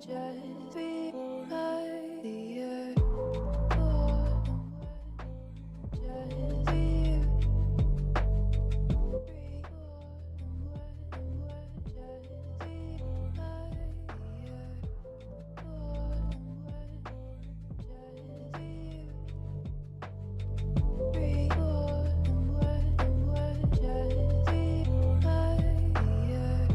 just be by the airport. Just be you. Just be by the airport. Just be you.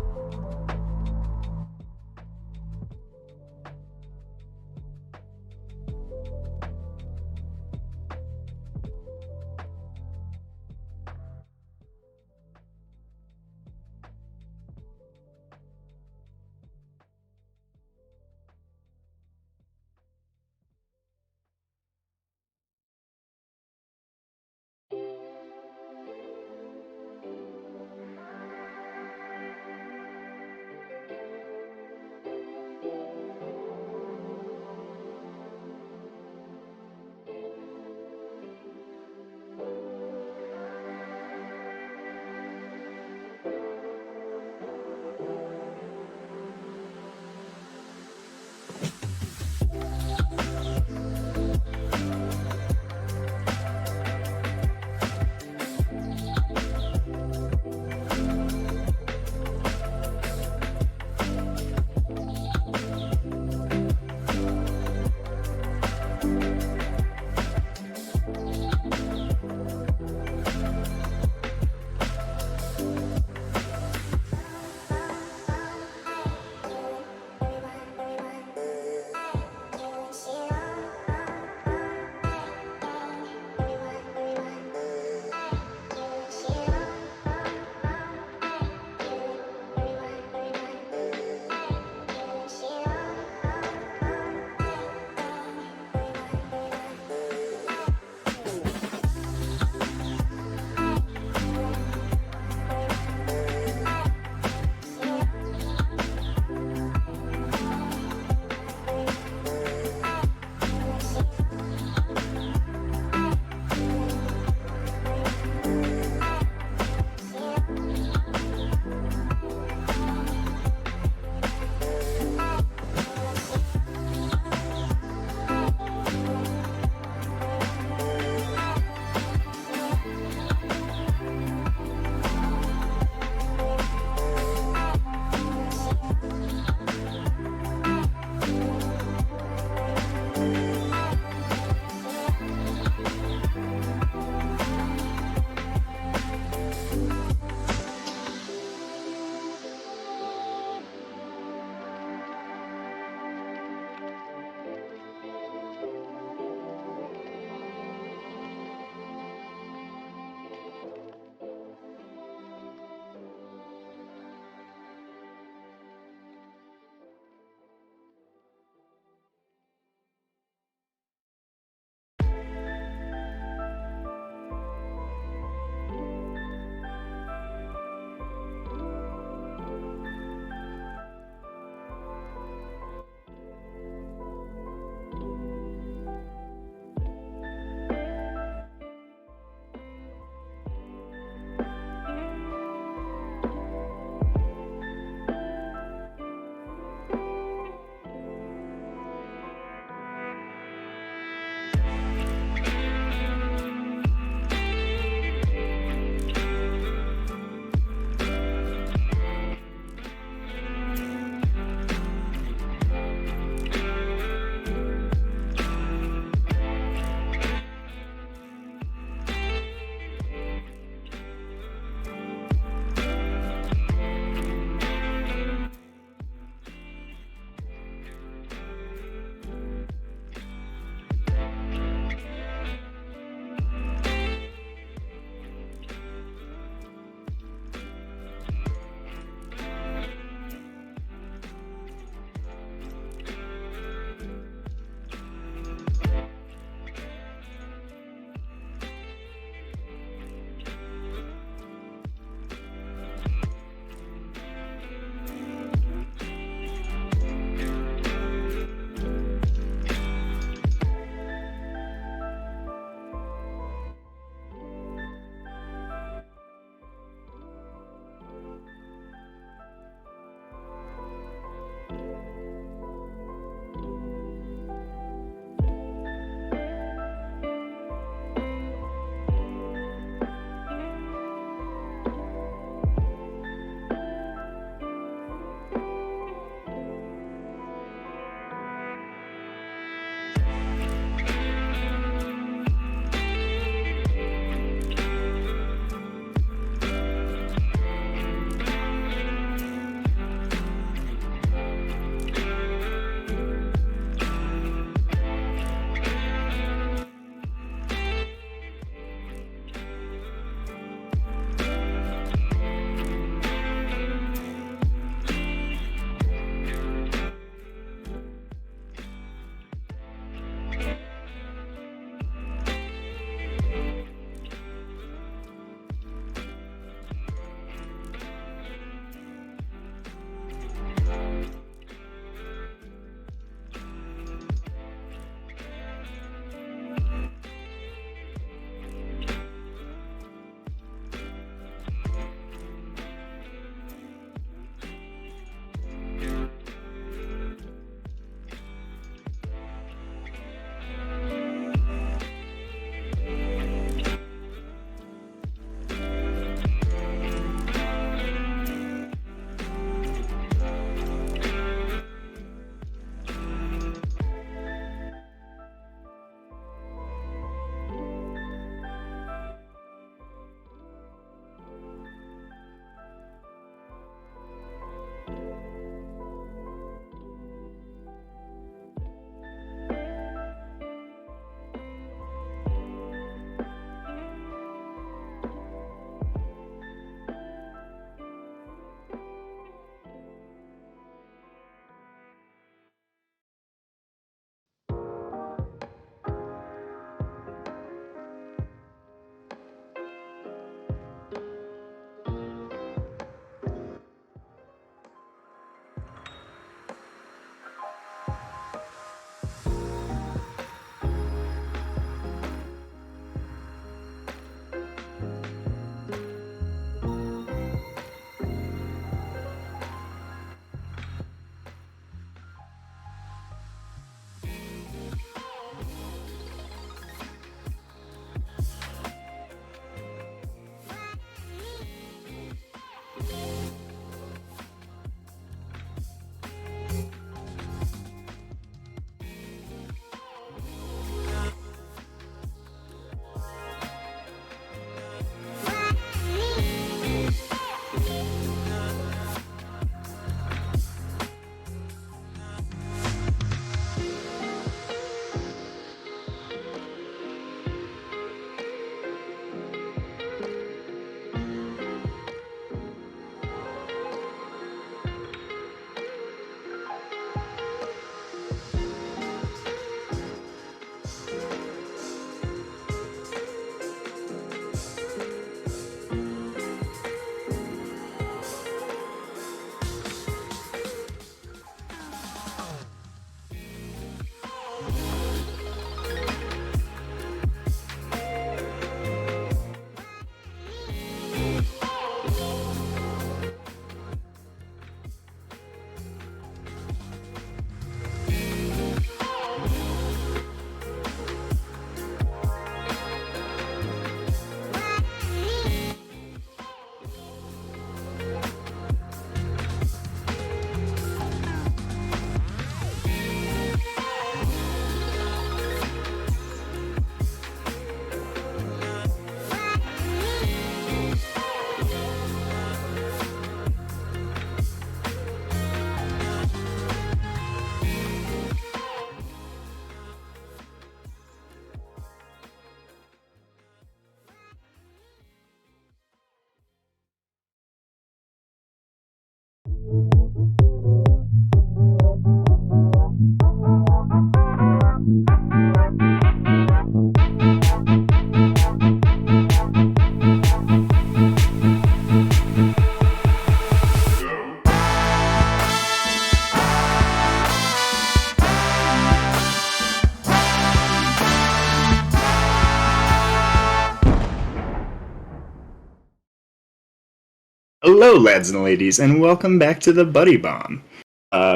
Hello, lads and ladies, and welcome back to the Buddy Bomb.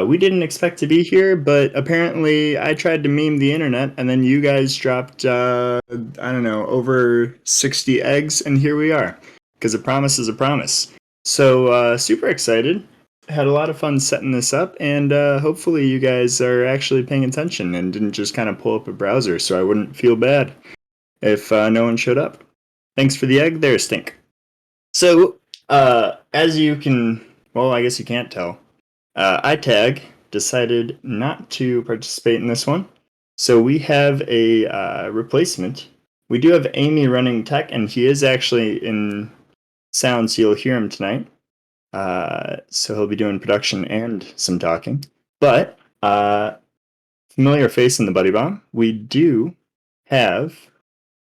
We didn't expect to be here, but apparently I tried to meme the internet, and then you guys dropped, I don't know, over 60 eggs, and here we are. Because a promise is a promise. So, super excited. Had a lot of fun setting this up, and hopefully you guys are actually paying attention and didn't just kind of pull up a browser so I wouldn't feel bad if no one showed up. Thanks for the egg there, Stink. So, as you can, well, I guess you can't tell, iTag decided not to participate in this one. So we have a replacement. We do have Amy running tech, and he is actually in sound, so you'll hear him tonight. So he'll be doing production and some talking. But, familiar face in the Buddy Bomb, we do have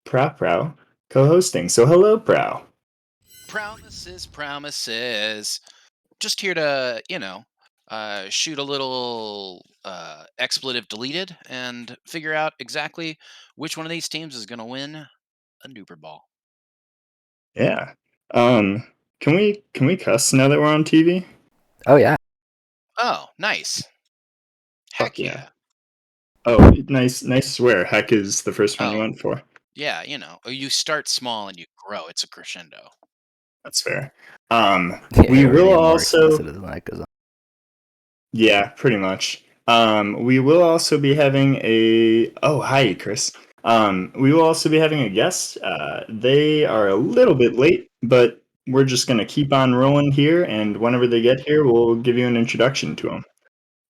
Prow co hosting. So, hello, Prow. Promises, promises. Just here to, shoot a little expletive deleted and figure out exactly which one of these teams is going to win a Nuperball. Yeah. Um, can we cuss now that we're on TV? Oh yeah. Oh, nice. Fuck Heck yeah. yeah. Oh, nice swear. Heck is the first one you Oh, went for. yeah, you start small and you grow. It's a crescendo. That's fair. Yeah, We we're gonna will get more also, explicit as the night goes on. yeah, pretty much. We will also be having a, oh, hi, Chris. We will also be having a guest. They are a little bit late, but we're just gonna keep on rolling here, and whenever they get here, we'll give you an introduction to them.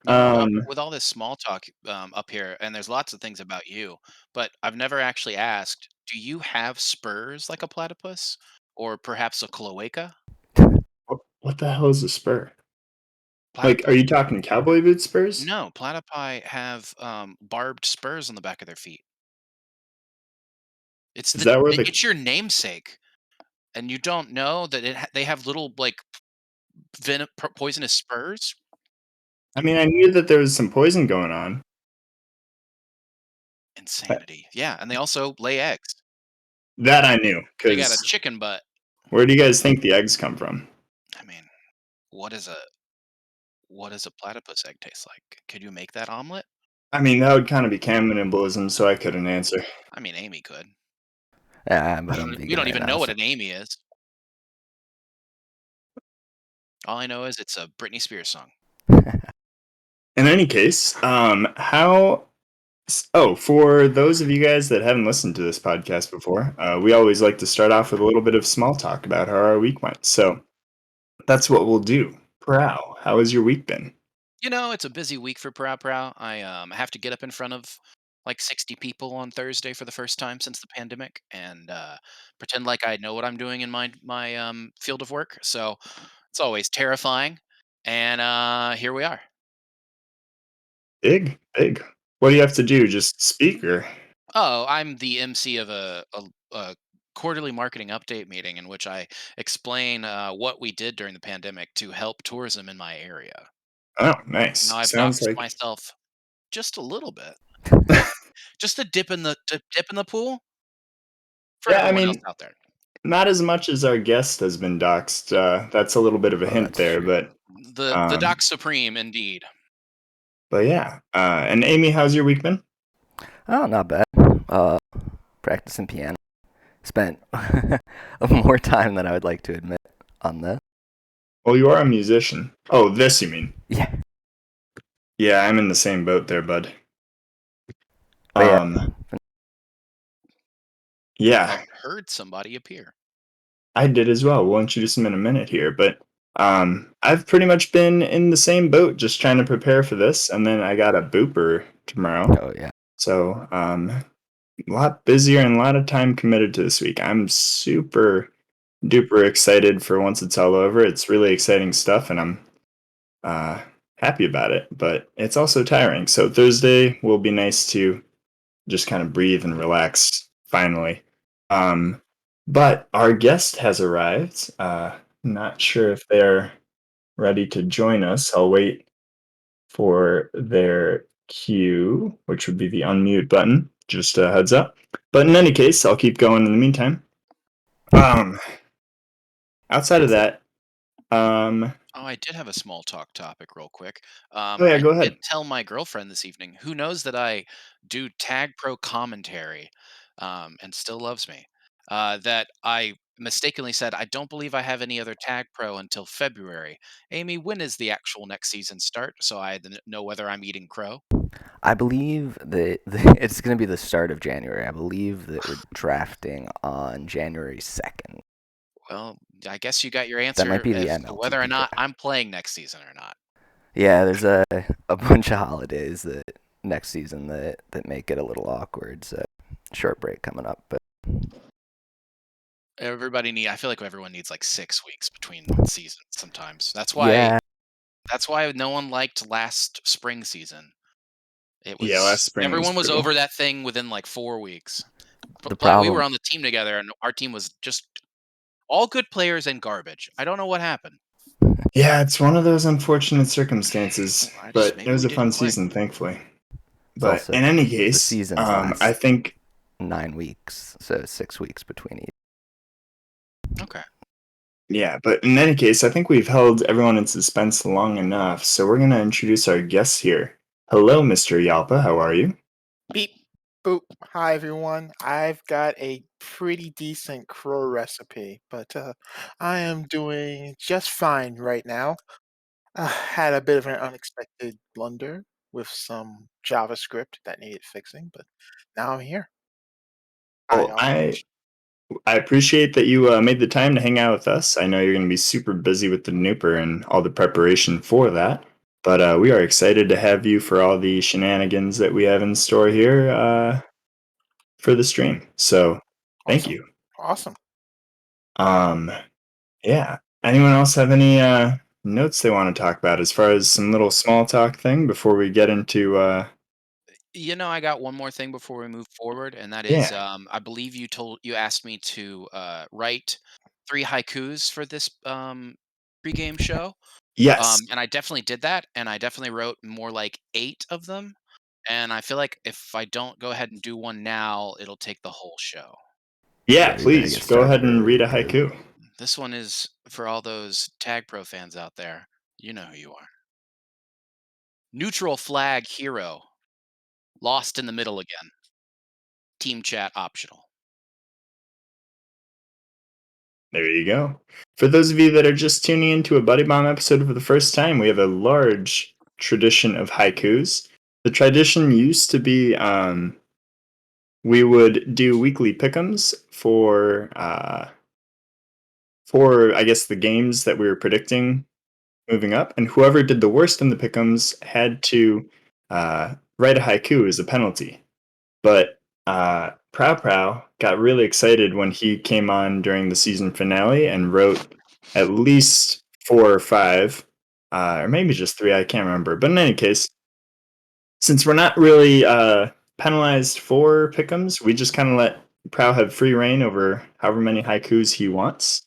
Um, With all this small talk up here, and there's lots of things about you, but I've never actually asked, do you have spurs like a platypus? Or perhaps a cloaca? what the hell is a spur? Like, are Platypus? you talking cowboy boot spurs? No, platypi have barbed spurs on the back of their feet. Is that where the It's your namesake, and you don't know that they have little like poisonous spurs. I mean, I knew that there was some poison going on. Insanity. Yeah, and they also lay eggs. That I knew, They got a because chicken butt. where do you guys think the eggs come from? I mean, what is a what does a platypus egg taste like? Could you make that omelet? I mean, that would kind of be cannibalism, so I couldn't answer. I mean, Amy could. Yeah, We but I'm don't we vegan don't right even now, know what so an Amy is. All I know is it's a Britney Spears song. In any case, for those of you guys that haven't listened to this podcast before, we always like to start off with a little bit of small talk about how our week went. So that's what we'll do. Prow, how has your week been? It's a busy week for Prow Prow. I have to get up in front of like 60 people on Thursday for the first time since the pandemic and pretend like I know what I'm doing in my field of work. So it's always terrifying. And here we are. Big, big. What do you have to do? Just speak or? Oh, I'm the MC of a quarterly marketing update meeting in which I explain what we did during the pandemic to help tourism in my area. Oh, nice. Now I've Sounds doxed like. myself just a little bit. Just a dip in the pool for Yeah, I everyone else mean, out there. not as much as our guest has been doxxed. That's a little bit of a oh, hint that's there, true. The um, Doc Supreme, indeed. but yeah. And Amy, how's your week been? Oh, not bad. Uh, practicing piano. Spent more time than I would like to admit on this. Well, you are a musician. Oh, this you mean? Yeah, Yeah, I'm in the same boat there, bud. but yeah, Um, I yeah, heard somebody appear. I did as well. We'll introduce him in a minute here, but I've pretty much been in the same boat, just trying to prepare for this, and then I got a booper tomorrow, oh yeah, so a lot busier and a lot of time committed to this week. I'm super duper excited for once it's all over. It's really exciting stuff, and I'm uh, happy about it. But it's also tiring. So Thursday will be nice to just kind of breathe and relax. Finally, um, but our guest has arrived. Not sure if they're ready to join us. I'll wait for their cue, which would be the unmute button. Just a heads up. But in any case, I'll keep going in the meantime. Um, outside of it's that, Oh, I did have a small talk topic real quick. Oh yeah, I go did ahead. tell my girlfriend this evening, who knows that I do Tag Pro commentary, and still loves me, that I mistakenly said, I don't believe I have any other Tag Pro until February. Amy, when is the actual next season start? So I know whether I'm eating crow. I believe that it's going to be the start of January. I believe that we're drafting on January 2nd. Well, I guess you got your That might answer be the as to whether or MLTP not draft. I'm playing next season or not. Yeah, there's a bunch of holidays that next season that make it a little awkward. So short break coming up, but I feel like everyone needs like 6 weeks between seasons sometimes. yeah, That's why no one liked last spring season. Yeah, last spring was Everyone was brutal. over that thing within like 4 weeks. the We were problem on the team together, and our team was just all good players and garbage. I don't know what happened. Yeah, it's one of those unfortunate circumstances, but it Maybe was we a fun didn't click. season, thankfully. is But also in any the case, seasons I last think 9 weeks, so 6 weeks between each. Okay. yeah. But in any case, I think we've held everyone in suspense long enough, so we're gonna introduce our guests here. Hello, Mr. Yalpa. How are you? Beep, boop. Hi, everyone. I've got a pretty decent crow recipe, but I am doing just fine right now. Had a bit of an unexpected blunder with some JavaScript that needed fixing, but now I'm here. How Well, y'all? I appreciate that you made the time to hang out with us. I know you're going to be super busy with the Nooper and all the preparation for that, but we are excited to have you for all the shenanigans that we have in store here for the stream. So, thank Awesome. you. Awesome. Um, yeah. Anyone else have any notes they want to talk about as far as some little small talk thing before we get into I got one more thing before we move forward, and that is, yeah. I believe you asked me to write 3 haikus for this pregame show. Yes. And I definitely did that, and I definitely wrote more like 8 of them. And I feel like if I don't go ahead and do one now, it'll take the whole show. Yeah, Yeah, we better please get go ahead started and early read a because haiku. This one is for all those Tag Pro fans out there. You know who you are. Neutral flag hero. Lost in the middle again. Team chat optional. There you go. For those of you that are just tuning into a Buddy Bomb episode for the first time, we have a large tradition of haikus. The tradition used to be we would do weekly pick'ems for I guess the games that we were predicting moving up, and whoever did the worst in the pick'ems had to write a haiku as a penalty. But Prow Prow got really excited when he came on during the season finale and wrote at least 4 or 5, or maybe just 3. I can't remember. But in any case, since we're not really penalized for pick'ems, we just kind of let Prow have free reign over however many haikus he wants,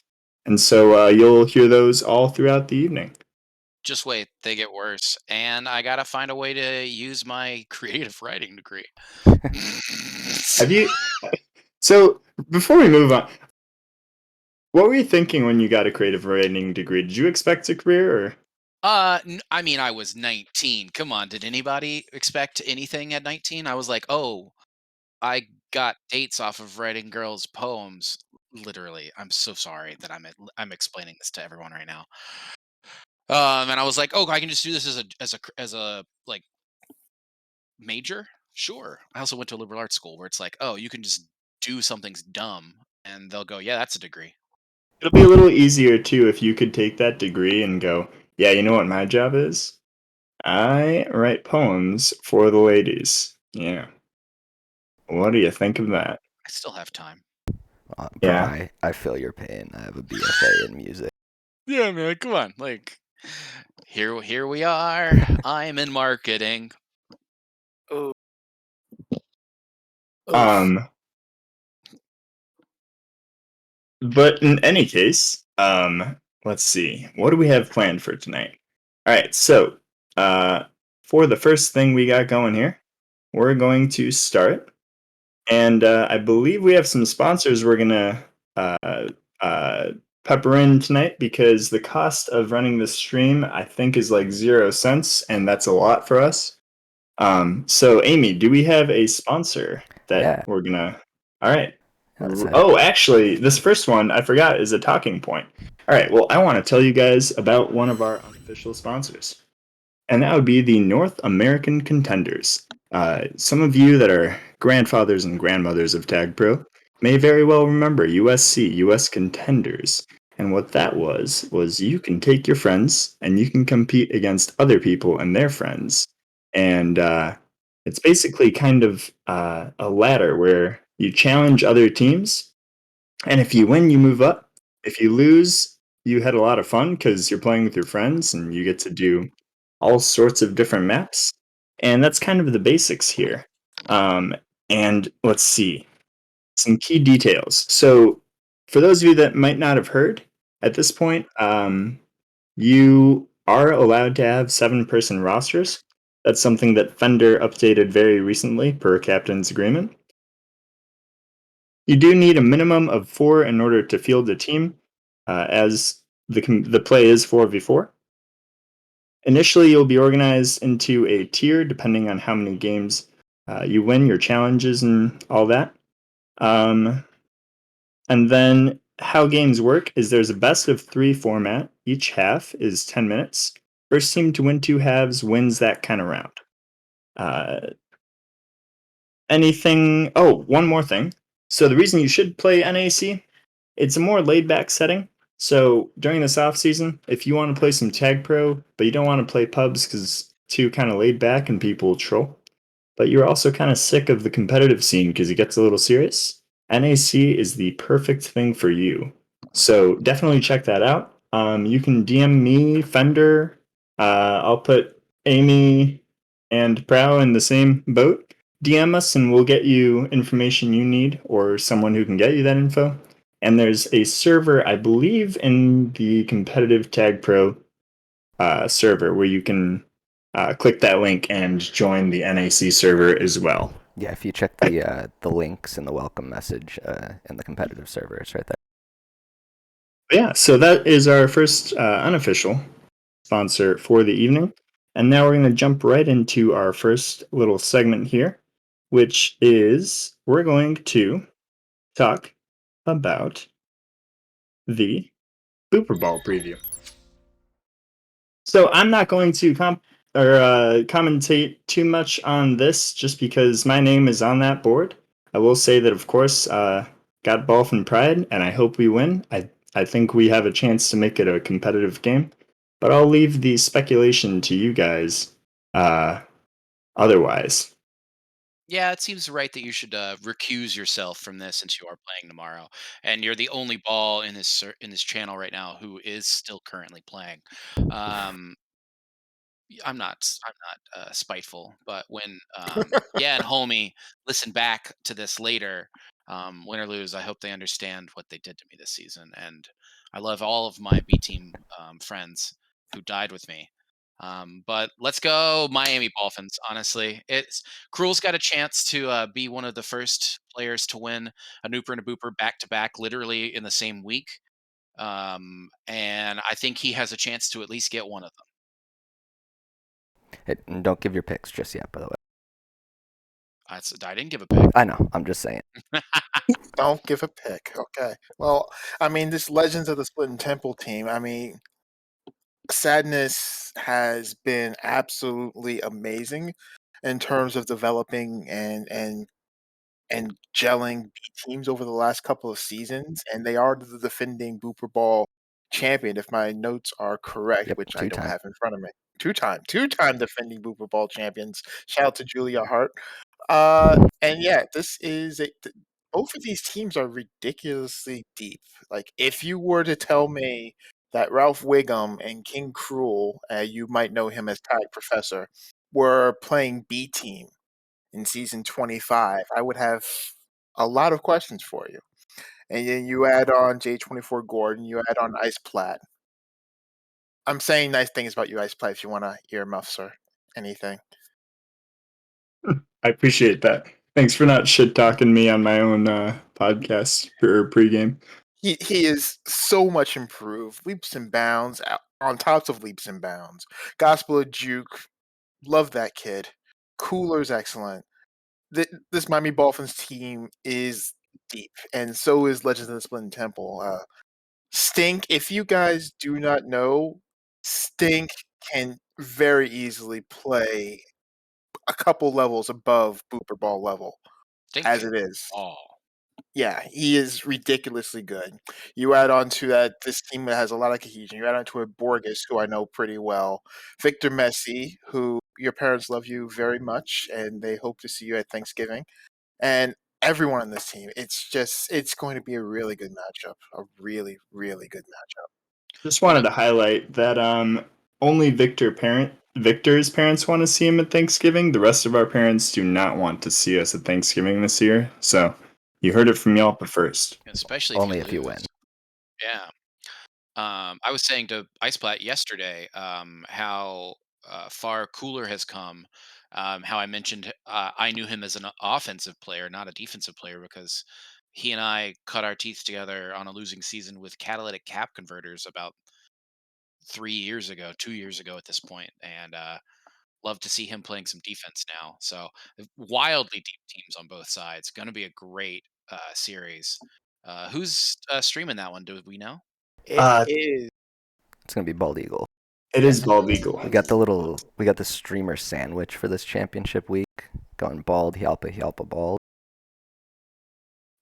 and so you'll hear those all throughout the evening. Just wait, they get worse. And I gotta find a way to use my creative writing degree. Have you? So before we move on, what were you thinking when you got a creative writing degree? Did you expect a career, or I mean, I was 19. Come on, did anybody expect anything at 19? I was like, oh, I got dates off of writing girls' poems. Literally, I'm so sorry that I'm explaining this to everyone right now. And I was like, oh, I can just do this as a like major. Sure. I also went to a liberal arts school where it's like, oh, you can just do something's dumb, and they'll go, yeah, that's a degree. it'll be a little easier too if you could take that degree and go, yeah, you know what my job is? I write poems for the ladies. Yeah. What do you think of that? I still have time. bro, Yeah. I feel your pain. I have a BFA in music. Yeah, man, come on. Like, here we are. I'm in marketing. Ooh, oof. Um, but in any case, let's see. What do we have planned for tonight? All right, so uh, for the first thing we got going here, we're going to start, and I believe we have some sponsors we're gonna uh, pepper in tonight because the cost of running this stream I think is like 0 cents, and that's a lot for us. So Amy, do we have a sponsor that Yeah. we're gonna? All right. That's it. Oh, actually, this first one I forgot is a talking point. All right. Well, I want to tell you guys about one of our unofficial sponsors, and that would be the North American Contenders. Some of you that are grandfathers and grandmothers of Tag Pro may very well remember USC, US Contenders. And what that was you can take your friends and you can compete against other people and their friends. And it's basically kind of a ladder where you challenge other teams. And if you win, you move up. If you lose, you had a lot of fun because you're playing with your friends and you get to do all sorts of different maps. And that's kind of the basics here. And let's see some key details. So, for those of you that might not have heard at this point, you are allowed to have 7-person rosters. That's something that Fender updated very recently per captain's agreement. You do need a minimum of 4 in order to field a team, as the play is 4v4. Initially, you'll be organized into a tier depending on how many games you win, your challenges, and all that. And then how games work is there's a best of 3 format. Each half is 10 minutes. First team to win 2 halves wins that kind of round. One more thing. So the reason you should play NAC, it's a more laid back setting. So during this off season, if you want to play some Tag Pro, but you don't want to play pubs because it's too kind of laid back and people troll, but you're also kind of sick of the competitive scene because it gets a little serious, NAC is the perfect thing for you. So definitely check that out. You can DM me, Fender. I'll put Amy and Prow in the same boat. DM us and we'll get you information you need or someone who can get you that info. And there's a server, I believe, in the competitive Tag Pro server where you can click that link and join the NAC server as well. Yeah, if you check the links in the welcome message in the competitive server, it's right there. Yeah, so that is our first unofficial sponsor for the evening. And now we're going to jump right into our first little segment here, which is we're going to talk about the Nuperball preview. So I'm not going to commentate too much on this just because my name is on that board. I will say that, of course, got ball from pride, and I hope we win. I think we have a chance to make it a competitive game, but I'll leave the speculation to you guys. Otherwise, Yeah, it seems right that you should recuse yourself from this since you are playing tomorrow, and you're the only ball in this channel right now who is still currently playing. Um, I'm not spiteful, but when yeah, and homie listen back to this later, win or lose, I hope they understand what they did to me this season, and I love all of my B team friends who died with me. But let's go Miami Dolphins. Honestly, it's Cruel's got a chance to be one of the first players to win a Nooper and a Booper back to back, literally in the same week. And I think he has a chance to at least get one of them. Hey, and don't give your picks just yet, by the way. I didn't give a pick. I know, I'm just saying. Don't give a pick. Okay. Well, I mean, this Legends of the Splitting Temple team, I mean, Sadness has been absolutely amazing in terms of developing and gelling B teams over the last couple of seasons, and they are the defending Booper Ball champion, if my notes are correct, Yep, which I don't 2-time. have in front of me. Two-time defending Booper Ball champions. Shout out to Julia Hart. And yeah, this is both of these teams are ridiculously deep. Like, if you were to tell me that Ralph Wiggum and King Cruel, you might know him as Tag Professor, were playing B team in season 25, I would have a lot of questions for you. And then you add on J24 Gordon, you add on Ice Plat. I'm saying nice things about you, Ice Plat, if you want to earmuffs or anything. I appreciate that. Thanks for not shit talking me on my own podcast for pregame. he is so much improved, leaps and bounds on tops of leaps and bounds. Gospel of Juke, love that kid. Cooler's excellent. This Miami Dolphins team is deep, and so is Legends of the Splinter Temple. Stink, if you guys do not know, Stink can very easily play a couple levels above Booper Ball level Stink as can it is. ball. Yeah, he is ridiculously good. You add on to that this team that has a lot of cohesion. You add on to a Borges, who I know pretty well, Victor Messi, who your parents love you very much, and they hope to see you at Thanksgiving, and everyone on this team. It's going to be a really good matchup, a really really good matchup. Just What wanted a to highlight that only Victor's parents want to see him at Thanksgiving. The rest of our parents do not want to see us at Thanksgiving this year. So you heard it from y'all first. especially if you Only if you lose. win. Yeah. I was saying to Iceplat yesterday how far Cooler has come. How I mentioned I knew him as an offensive player, not a defensive player, because he and I cut our teeth together on a losing season with catalytic cap converters about 3 years ago, 2 years ago at this point, and love to see him playing some defense now. So wildly deep teams on both sides. Going to be a great series. Who's streaming that one? Do we know? It Uh, is. It's gonna be Bald Eagle. it is Bald Eagle. We got the streamer sandwich for this championship week. Going bald, Hyalpa, bald.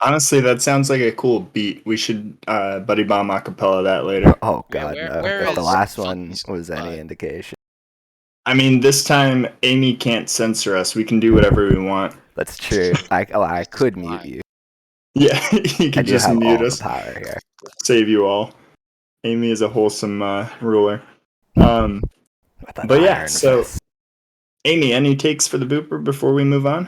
Honestly, that sounds like a cool beat. We should Buddy Bomb acapella that later. Oh Yeah, God, no! where If the is last one Funky's was any butt? indication, I mean, this time Amy can't censor us. We can do whatever we want. that's true. I Jesus could mute Christ. you. Yeah, you I can do just have mute all the us, power here. save you all. Amy is a wholesome ruler. Um, With an but yeah, iron so fist. Amy, any takes for the Booper before we move on?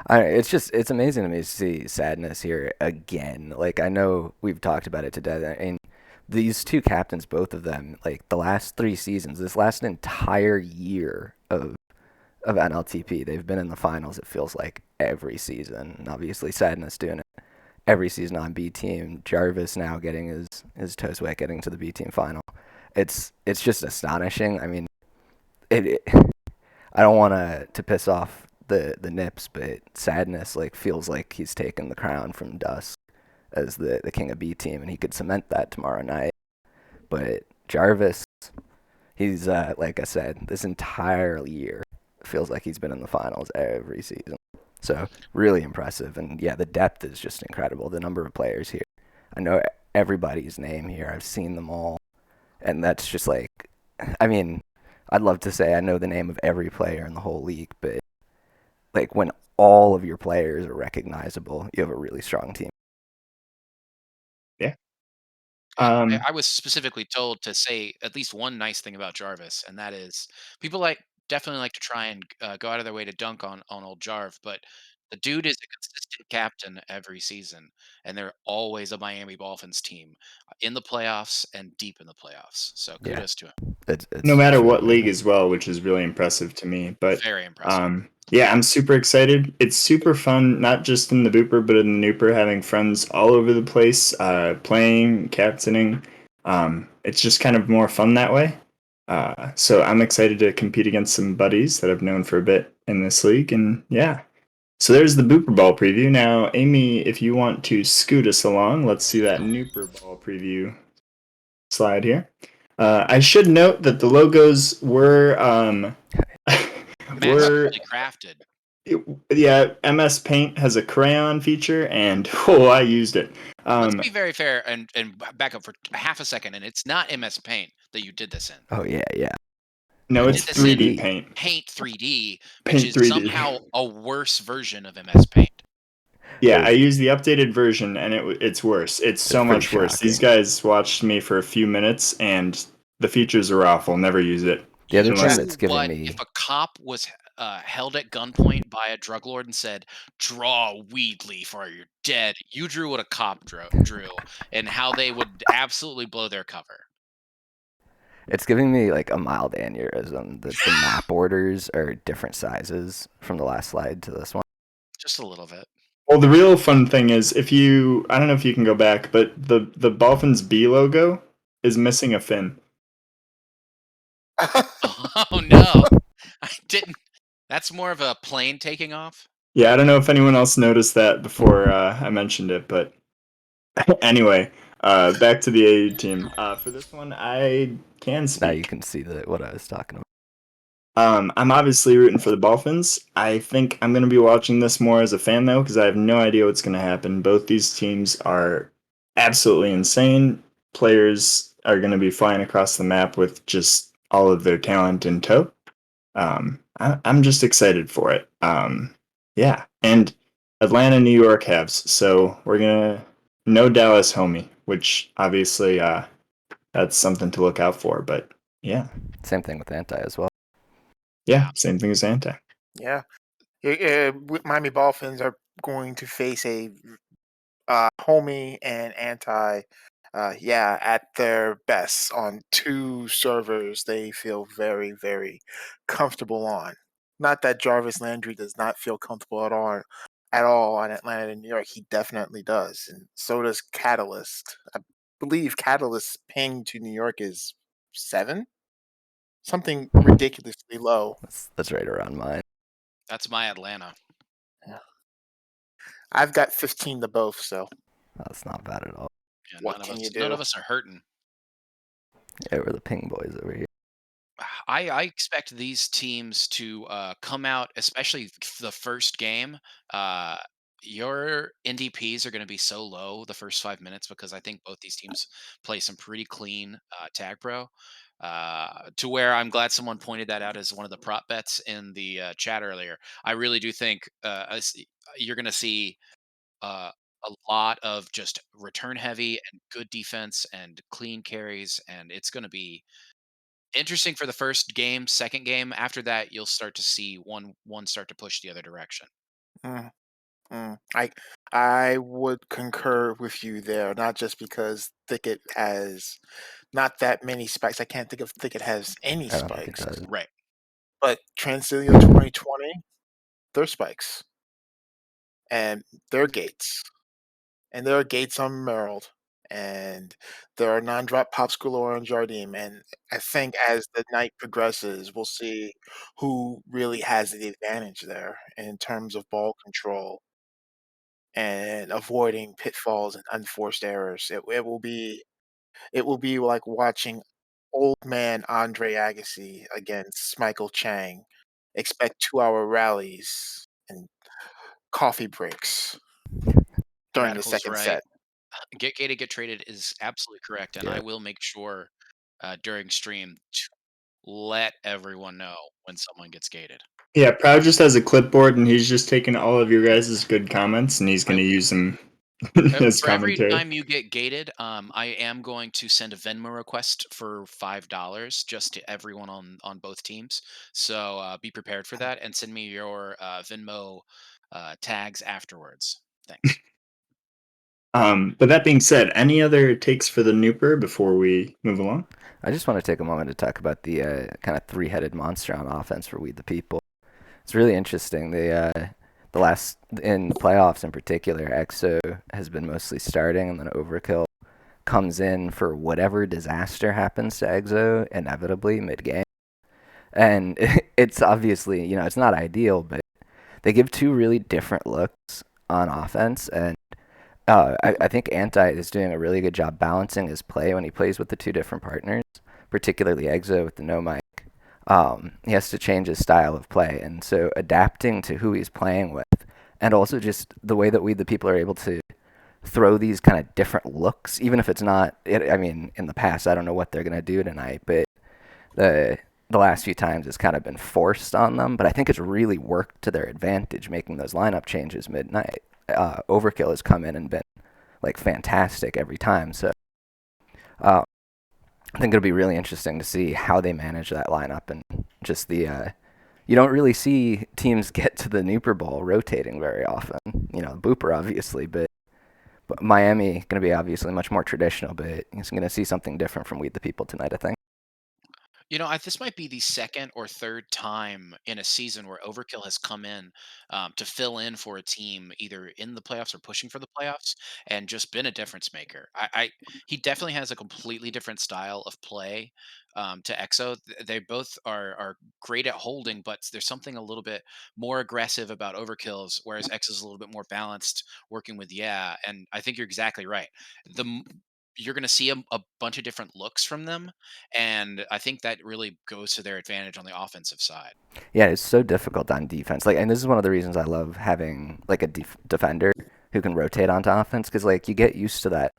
It's amazing to me to see Sadness here again. Like I know we've talked about it today, and these two captains, both of them, like the last 3 seasons, this last entire year of NLTP, they've been in the finals. It feels like every season. And obviously, Sadness doing it every season on B team. Jarvis now getting his toes wet, getting to the B team final. It's just astonishing. I mean, it I don't want to piss off the Nips, but Sadness like feels like he's taken the crown from Dusk as the king of B team, and he could cement that tomorrow night. But Jarvis, he's like I said, this entire year feels like he's been in the finals every season. So really impressive, and yeah, the depth is just incredible. The number of players here, I know everybody's name here. I've seen them all, and that's just like, I mean, I'd love to say I know the name of every player in the whole league, but like when all of your players are recognizable, you have a really strong team. Yeah. Yeah, Um, I was specifically told to say at least one nice thing about Jarvis, and that is people definitely like to try and go out of their way to dunk on old Jarv, but the dude is a consistent captain every season, and they're always a Miami Dolphins team in the playoffs and deep in the playoffs. So Yeah, kudos to him. no it's matter truly what league amazing. as well, which is really impressive to me. But Very impressive. yeah, I'm super excited. It's super fun, not just in the Booper, but in the Nooper, having friends all over the place, playing, captaining. It's just kind of more fun that way. So I'm excited to compete against some buddies that I've known for a bit in this league. And yeah, so there's the Booper Ball preview. Now, Amy, if you want to scoot us along, let's see that Nooper Ball preview slide here. I should note that the logos were were Masterfully crafted. yeah, MS Paint has a crayon feature, and oh, I used it. Let's be very fair and back up for half a second. And it's not MS Paint that you did this in. Oh yeah, yeah. No, You it's did this in 3D Paint. Paint 3D, which Paint is 3D. somehow a worse version of MS Paint. Yeah, I used the updated version, and it's worse. It's so It's pretty much worse. These shocking. guys watched me for a few minutes, and the features are awful. Never use it The other You thing unless that's drew giving what if me a cop was held at gunpoint by a drug lord and said, "Draw a weed leaf or you're dead." You drew what a cop drew, and how they would absolutely blow their cover. it's giving me like a mild aneurysm. The map orders are different sizes from the last slide to this one. Just a little bit. Well, the real fun thing is I don't know if you can go back, but the Dolphins B logo is missing a fin. Oh no, I didn't. That's more of a plane taking off. Yeah, I don't know if anyone else noticed that before I mentioned it, but anyway, back to the A team. For this one, I can Now you speak. can see what I was talking about. I'm obviously rooting for the Dolphins. I think I'm going to be watching this more as a fan, though, because I have no idea what's going to happen. Both these teams are absolutely insane. Players are going to be flying across the map with just all of their talent in tow. I'm just excited for it. Yeah, and Atlanta, New York Habs. So we're gonna no Dallas homie, which obviously that's something to look out for. But yeah, Same thing with Anti as well. yeah, same thing as Anti. Yeah. Miami Dolphins are going to face a homie and anti, yeah, at their best on two servers they feel very, very comfortable on. Not that Jarvis Landry does not feel comfortable at all on Atlanta and New York. He definitely does, and so does Catalyst. I believe Catalyst's ping to New York is 7, something ridiculously low. That's right around mine. That's my Atlanta. Yeah. I've got 15 to both, so That's not bad at all. Yeah, what can you none do? of us are hurting. Yeah, we're the ping boys over here. I expect these teams to come out, especially the first game. Uh, your NDPs are going to be so low the first 5 minutes because I think both these teams play some pretty clean tag pro. To where I'm glad someone pointed that out as one of the prop bets in the chat earlier. I really do think you're going to see a lot of just return heavy and good defense and clean carries, and it's going to be interesting for the first game. Second game, after that, you'll start to see one start to push the other direction. Mm, I would concur with you there, not just because Thicket has not that many spikes. I can't think of Thicket has any I don't think it spikes, does. Right. but Transilio 2020, their spikes and their gates, and there are gates on Merrill, and there are non-drop pops galore on Jardim. And I think as the night progresses, we'll see who really has the advantage there in terms of ball control and avoiding pitfalls and unforced errors. It will be like watching old man Andre Agassi against Michael Chang. Expect 2-hour rallies and coffee breaks during the Radical's second right. set. Get gated, get traded is absolutely correct, and I Yeah. will make sure during stream to let everyone know when someone gets gated. Yeah, Proud just has a clipboard and he's just taking all of your guys' good comments and he's going to use them as For every commentary. time you get gated, I am going to send a Venmo request for $5 just to everyone on both teams. So be prepared for that, and send me your Venmo tags afterwards. Thanks. But that being said, any other takes for the Nooper before we move along? I just want to take a moment to talk about the kind of three-headed monster on offense for We the People. It's really interesting. The last in the playoffs in particular, EXO has been mostly starting, and then Overkill comes in for whatever disaster happens to EXO inevitably mid-game. And it's obviously, it's not ideal, but they give two really different looks on offense, and I think Anti is doing a really good job balancing his play when he plays with the two different partners, particularly Exo with the no mic. He has to change his style of play, and so adapting to who he's playing with, and also just the way that we, the people, are able to throw these kind of different looks, even if it's not. I mean, in the past, I don't know what they're gonna do tonight, but the last few times it's kind of been forced on them. But I think it's really worked to their advantage, making those lineup changes midnight. Overkill has come in and been like fantastic every time. So I think it'll be really interesting to see how they manage that lineup and just the. You don't really see teams get to the Nuperball rotating very often. Booper obviously, but Miami going to be obviously much more traditional. But he's going to see something different from We the People tonight, I think. This might be the second or third time in a season where Overkill has come in to fill in for a team either in the playoffs or pushing for the playoffs, and just been a difference maker. He definitely has a completely different style of play to EXO. They both are great at holding, but there's something a little bit more aggressive about Overkill's, whereas X is a little bit more balanced working with Yeah. And I think you're exactly right. You're going to see a bunch of different looks from them, and I think that really goes to their advantage on the offensive side. Yeah, it's so difficult on defense. Like, and this is one of the reasons I love having like a defender who can rotate onto offense, because like you get used to that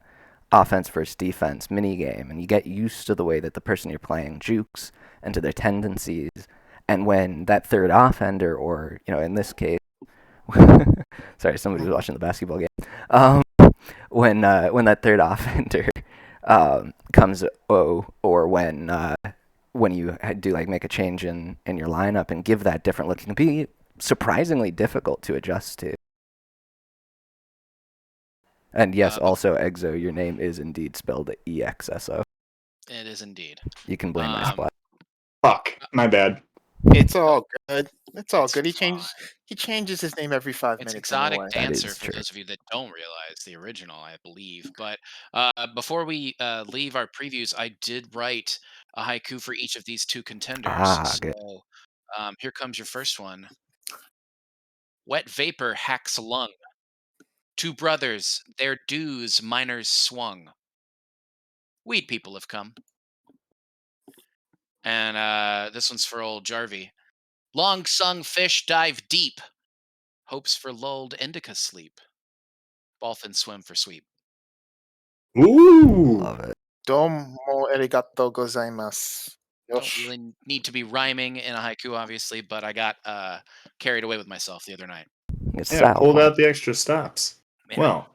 offense versus defense mini game, and you get used to the way that the person you're playing jukes and to their tendencies. And when that third offender, or in this case, sorry, somebody was watching the basketball game. When that third offender comes, or when you do like make a change in your lineup and give that different look, it can be surprisingly difficult to adjust to. And yes, also Exo, your name is indeed spelled EXSO. It is indeed. You can blame my spot. Fuck, my bad. It's all good. It's all It's good. fine. He changes his name every 5 It's minutes Exotic anyway. That Dancer is for true. those of you that don't realize the original, I believe. But before we leave our previews, I did write a haiku for each of these two contenders. Good. So here comes your first one. Wet vapor hacks lung. Two brothers, their dues miners swung. Weed people have come. And this one's for old Jarvie. Long sung fish dive deep. Hopes for lulled indica sleep. Dolphin swim for sweep. Ooh. Love it. Domo arigato gozaimasu. Don't Yosh. really need to be rhyming in a haiku, obviously, but I got carried away with myself the other night. It's Yeah, style pulled point. out the extra stops. Yeah. Well,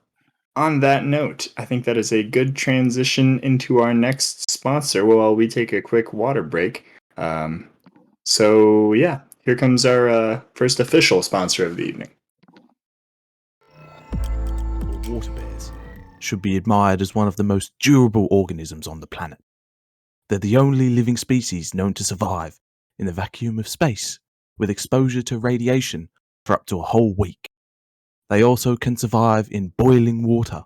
on that note, I think that is a good transition into our next sponsor while we take a quick water break. So, yeah, here comes our first official sponsor of the evening. Water bears should be admired as one of the most durable organisms on the planet. They're the only living species known to survive in the vacuum of space with exposure to radiation for up to a whole week. They also can survive in boiling water,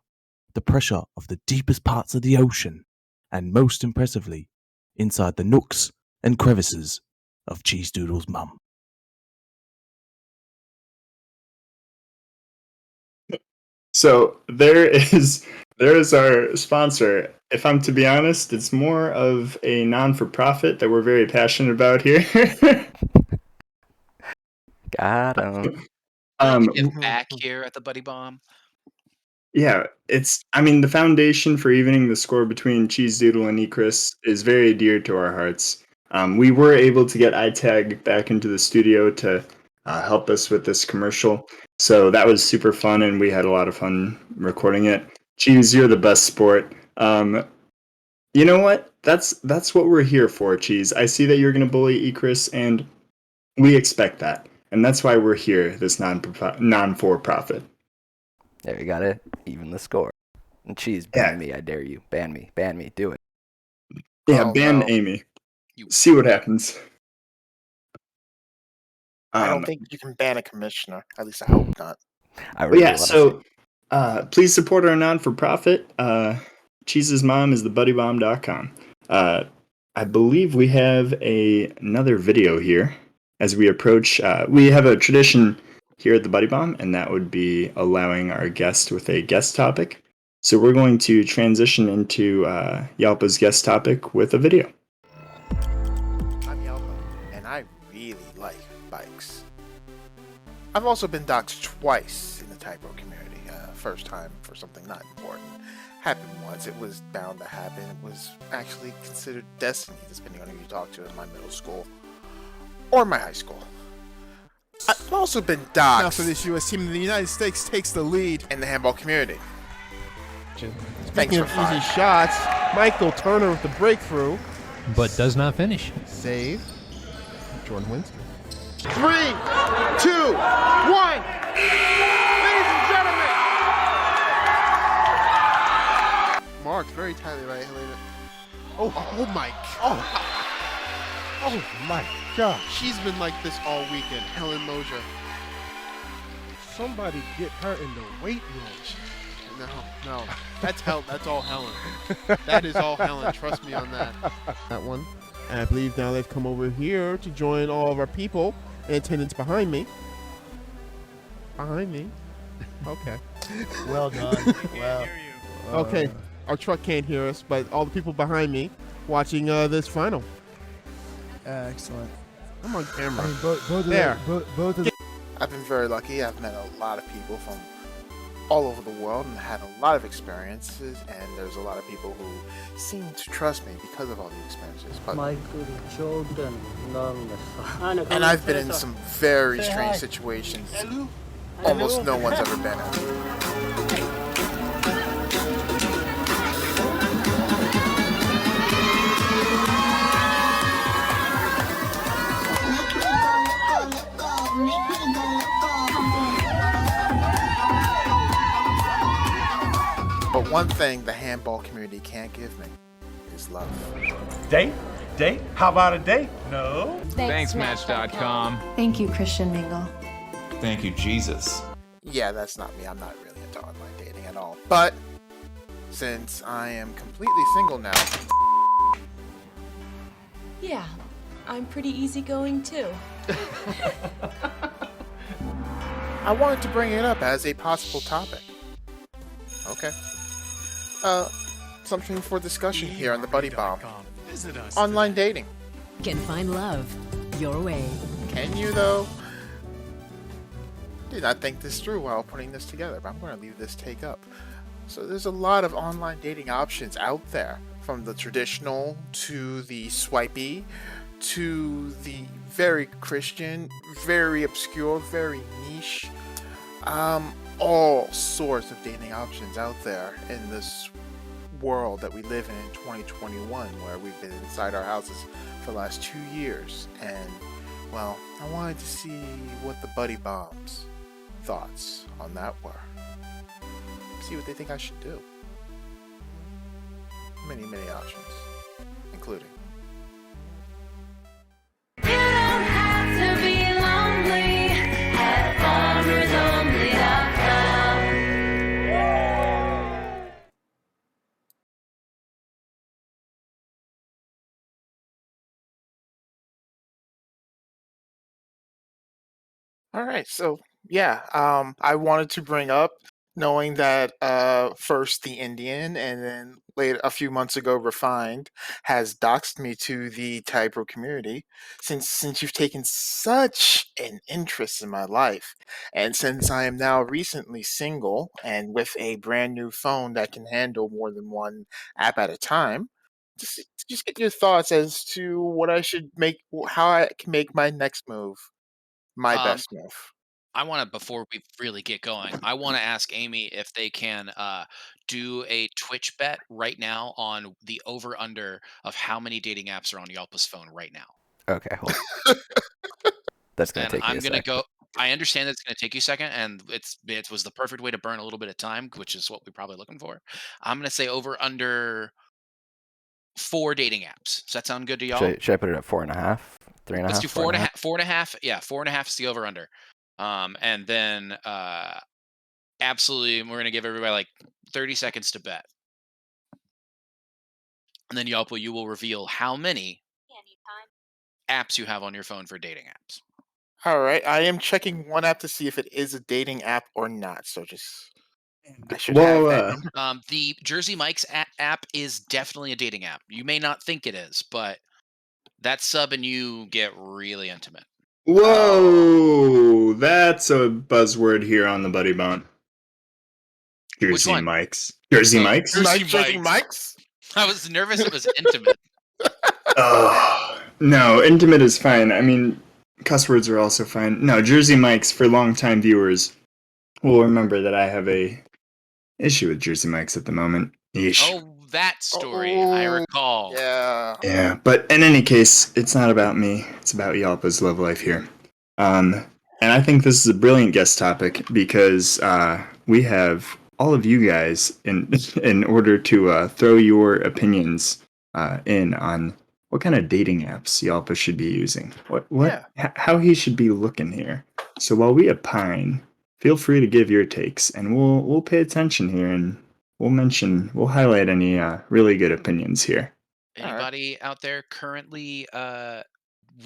the pressure of the deepest parts of the ocean, and most impressively, inside the nooks and crevices of Cheese Doodle's mum. So there is our sponsor. If I'm to be honest, it's more of a non-for-profit that we're very passionate about here. Got him. Give back here at the Buddy Bomb. Yeah, the foundation for evening the score between Cheese Doodle and Ecris is very dear to our hearts. We were able to get iTag back into the studio to help us with this commercial. So that was super fun, and we had a lot of fun recording it. Cheese, you're the best sport. You know what? That's what we're here for, Cheese. I see that you're going to bully Ecris, and we expect that. And that's why we're here, this non-for-profit. There, you got it. Even the score. And Cheese, ban me, I dare you. Ban me, do it. Yeah, Oh, ban no. Amy. See what happens. I don't think you can ban a commissioner. At least I hope not. I really yeah, so please support our non-for-profit. Cheese's mom is thebuddybomb.com. I believe we have another video here as we approach. We have a tradition here at the Buddy Bomb, and that would be allowing our guest with a guest topic. So we're going to transition into Yalpa's guest topic with a video. I'm Yalpa, and I really like bikes. I've also been doxxed twice in the typo community. First time for something not important. Happened once. It was bound to happen. It was actually considered destiny, depending on who you talk to in my middle school or my high school. I've also been doxxed. Now for this U.S. team, the United States takes the lead. In the handball community. Speaking of easy shots, Michael Turner with the breakthrough. But does not finish. Save. Jordan wins. 3, 2, 1. Ladies and gentlemen. Mark, very tightly right-handed. Oh my God. Oh my God! She's been like this all weekend. Helen Moja. Somebody get her in the weight room. No. That's all Helen. That is all Helen. Trust me on that. That one. And I believe now they've come over here to join all of our people in attendance behind me. Okay. Well done. Well. Okay. Our truck can't hear us, but all the people behind me watching this final. Excellent. I'm on camera. I mean, both of There. both of the I've been very lucky. I've met a lot of people from all over the world and had a lot of experiences. And there's a lot of people who seem to trust me because of all the experiences. But, and I've been in some very strange situations. Almost no one's ever been in. But one thing the handball community can't give me is love. Date? How about a date? No. Thanks, Match.com. Thank you, Christian Mingle. Thank you, Jesus. Yeah, that's not me. I'm not really into online dating at all. But since I am completely single now, Yeah, I'm pretty easygoing too. I wanted to bring it up as a possible topic. Okay. Something for discussion here on the Buddy Bomb. Online dating. Can find love your way. Can you, though? Did not think this through while putting this together, but I'm going to leave this take up. So there's a lot of online dating options out there, from the traditional to the swipey to the very Christian, very obscure, very niche. All sorts of dating options out there in this world that we live in 2021, where we've been inside our houses for the last 2 years. And, well, I wanted to see what the Buddy Bomb's thoughts on that were. See what they think I should do. Many options, including. You don't have to be lonely at farmersonly.com. All right, so yeah, I wanted to bring up, knowing that first the Indian and then later a few months ago Refined has doxed me to the Typro community, since you've taken such an interest in my life, and since I am now recently single and with a brand new phone that can handle more than one app at a time. Just get your thoughts as to what I should make, how I can make my next move my Um, best move. I want to, before we really get going, I want to ask Amy if they can do a Twitch bet right now on the over under of how many dating apps are on Yelpa's phone right now. Okay, hold on. That's gonna And take me I'm a gonna second. go. I understand it's gonna take you a second, and it was the perfect way to burn a little bit of time, which is what we're probably looking for. I'm gonna say over under 4 dating apps. Does that sound good to y'all? Should I put it at 4.5, 3.5? Let's do 4.5. 4.5. Yeah, 4.5 is the over under. And then absolutely, we're gonna give everybody like 30 seconds to bet, and then Yelpa, you will reveal how many apps you have on your phone for dating apps. All right, I am checking one app to see if it is a dating app or not. So I should have that. The Jersey Mike's app is definitely a dating app. You may not think it is, but that sub and you get really intimate. Whoa, that's a buzzword here on the Buddy Bomb. Jersey one? Mike's. Jersey Oh, Mike's? Jersey Mike's? I was nervous it was intimate. Oh, no, intimate is fine. I mean, cuss words are also fine. No, Jersey Mike's, for longtime viewers, will remember that I have a issue with Jersey Mike's at the moment. Yeesh. Oh, that story. I recall. Yeah. Yeah, but in any case, it's not about me. It's about Yelpa's love life here. And I think this is a brilliant guest topic because we have all of you guys in order to throw your opinions in on what kind of dating apps Yalpa should be using. Yeah. How he should be looking here. So while we opine, feel free to give your takes, and we'll pay attention here, and we'll highlight any really good opinions here. All right. Anybody out there currently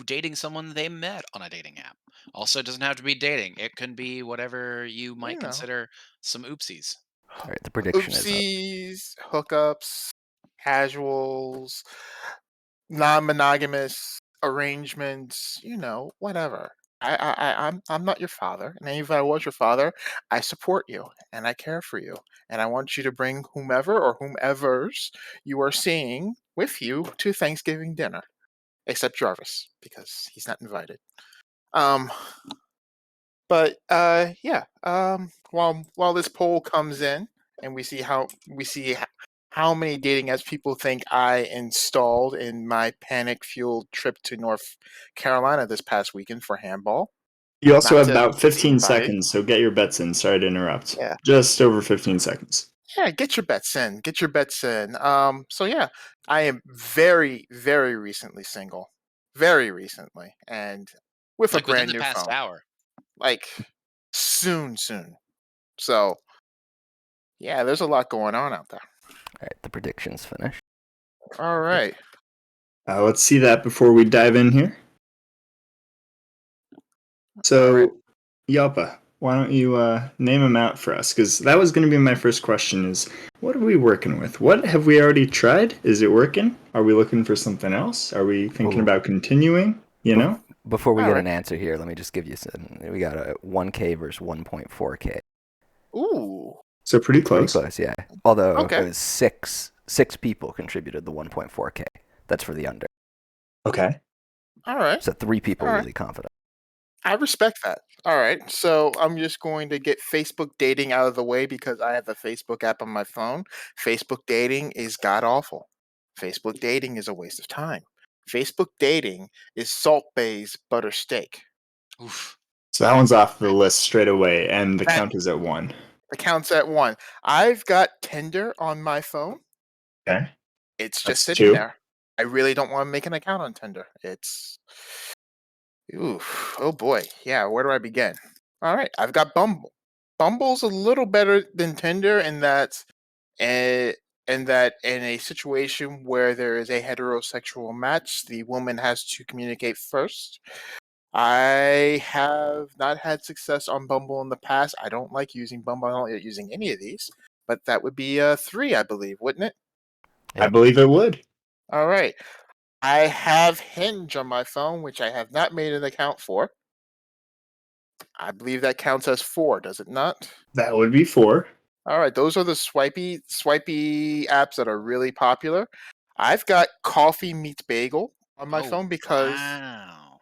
dating someone they met on a dating app? Also, it doesn't have to be dating. It can be whatever you might You know. consider some oopsies. All right, the prediction is up. Oopsies, hookups, casuals, non-monogamous arrangements, whatever. I'm not your father, and even if I was your father, I support you and I care for you, and I want you to bring whomever or whomevers you are seeing with you to Thanksgiving dinner, except Jarvis because he's not invited. Um, but yeah. While this poll comes in, and we see how many dating apps people think I installed in my panic-fueled trip to North Carolina this past weekend for handball. You also Not have to about seem 15 biased. seconds, so get your bets in. Sorry to interrupt. Yeah. Just over 15 seconds. Yeah, get your bets in. Get your bets in. So yeah, I am very, very recently single. Very recently. And with a Like within brand the new past phone. hour. Like soon. So yeah, there's a lot going on out there. All right, the prediction's finished. All right. Let's see that before we dive in here. So, right. Yalpa, why don't you name them out for us? Because that was going to be my first question is, what are we working with? What have we already tried? Is it working? Are we looking for something else? Are we thinking Ooh. about continuing? Before we All get right. an answer here, let me just give you some. We got a 1K versus 1.4K. Ooh. So pretty close. Pretty close, yeah. Although Okay. it was six people contributed the 1.4K. That's for the under. Okay. All right. So 3 people All right. really confident. I respect that. All right. So I'm just going to get Facebook dating out of the way because I have a Facebook app on my phone. Facebook dating is god awful. Facebook dating is a waste of time. Facebook dating is Salt Bay's butter steak. Oof. So that one's off the list straight away, and the That- count is at 1. The count's at 1. I've got Tinder on my phone. Okay. It's That's just sitting 2. there. I really don't want to make an account on Tinder. Oh boy. Yeah, where do I begin? All right, I've got Bumble. Bumble's a little better than Tinder in that in a situation where there is a heterosexual match, the woman has to communicate first. I have not had success on Bumble in the past. I don't like using Bumble. I don't like using any of these, but that would be 3, I believe, wouldn't it? I believe it would. All right. I have Hinge on my phone, which I have not made an account for. I believe that counts as 4, does it not? That would be 4. All right, those are the swipey apps that are really popular. I've got Coffee Meets Bagel on my phone because Wow.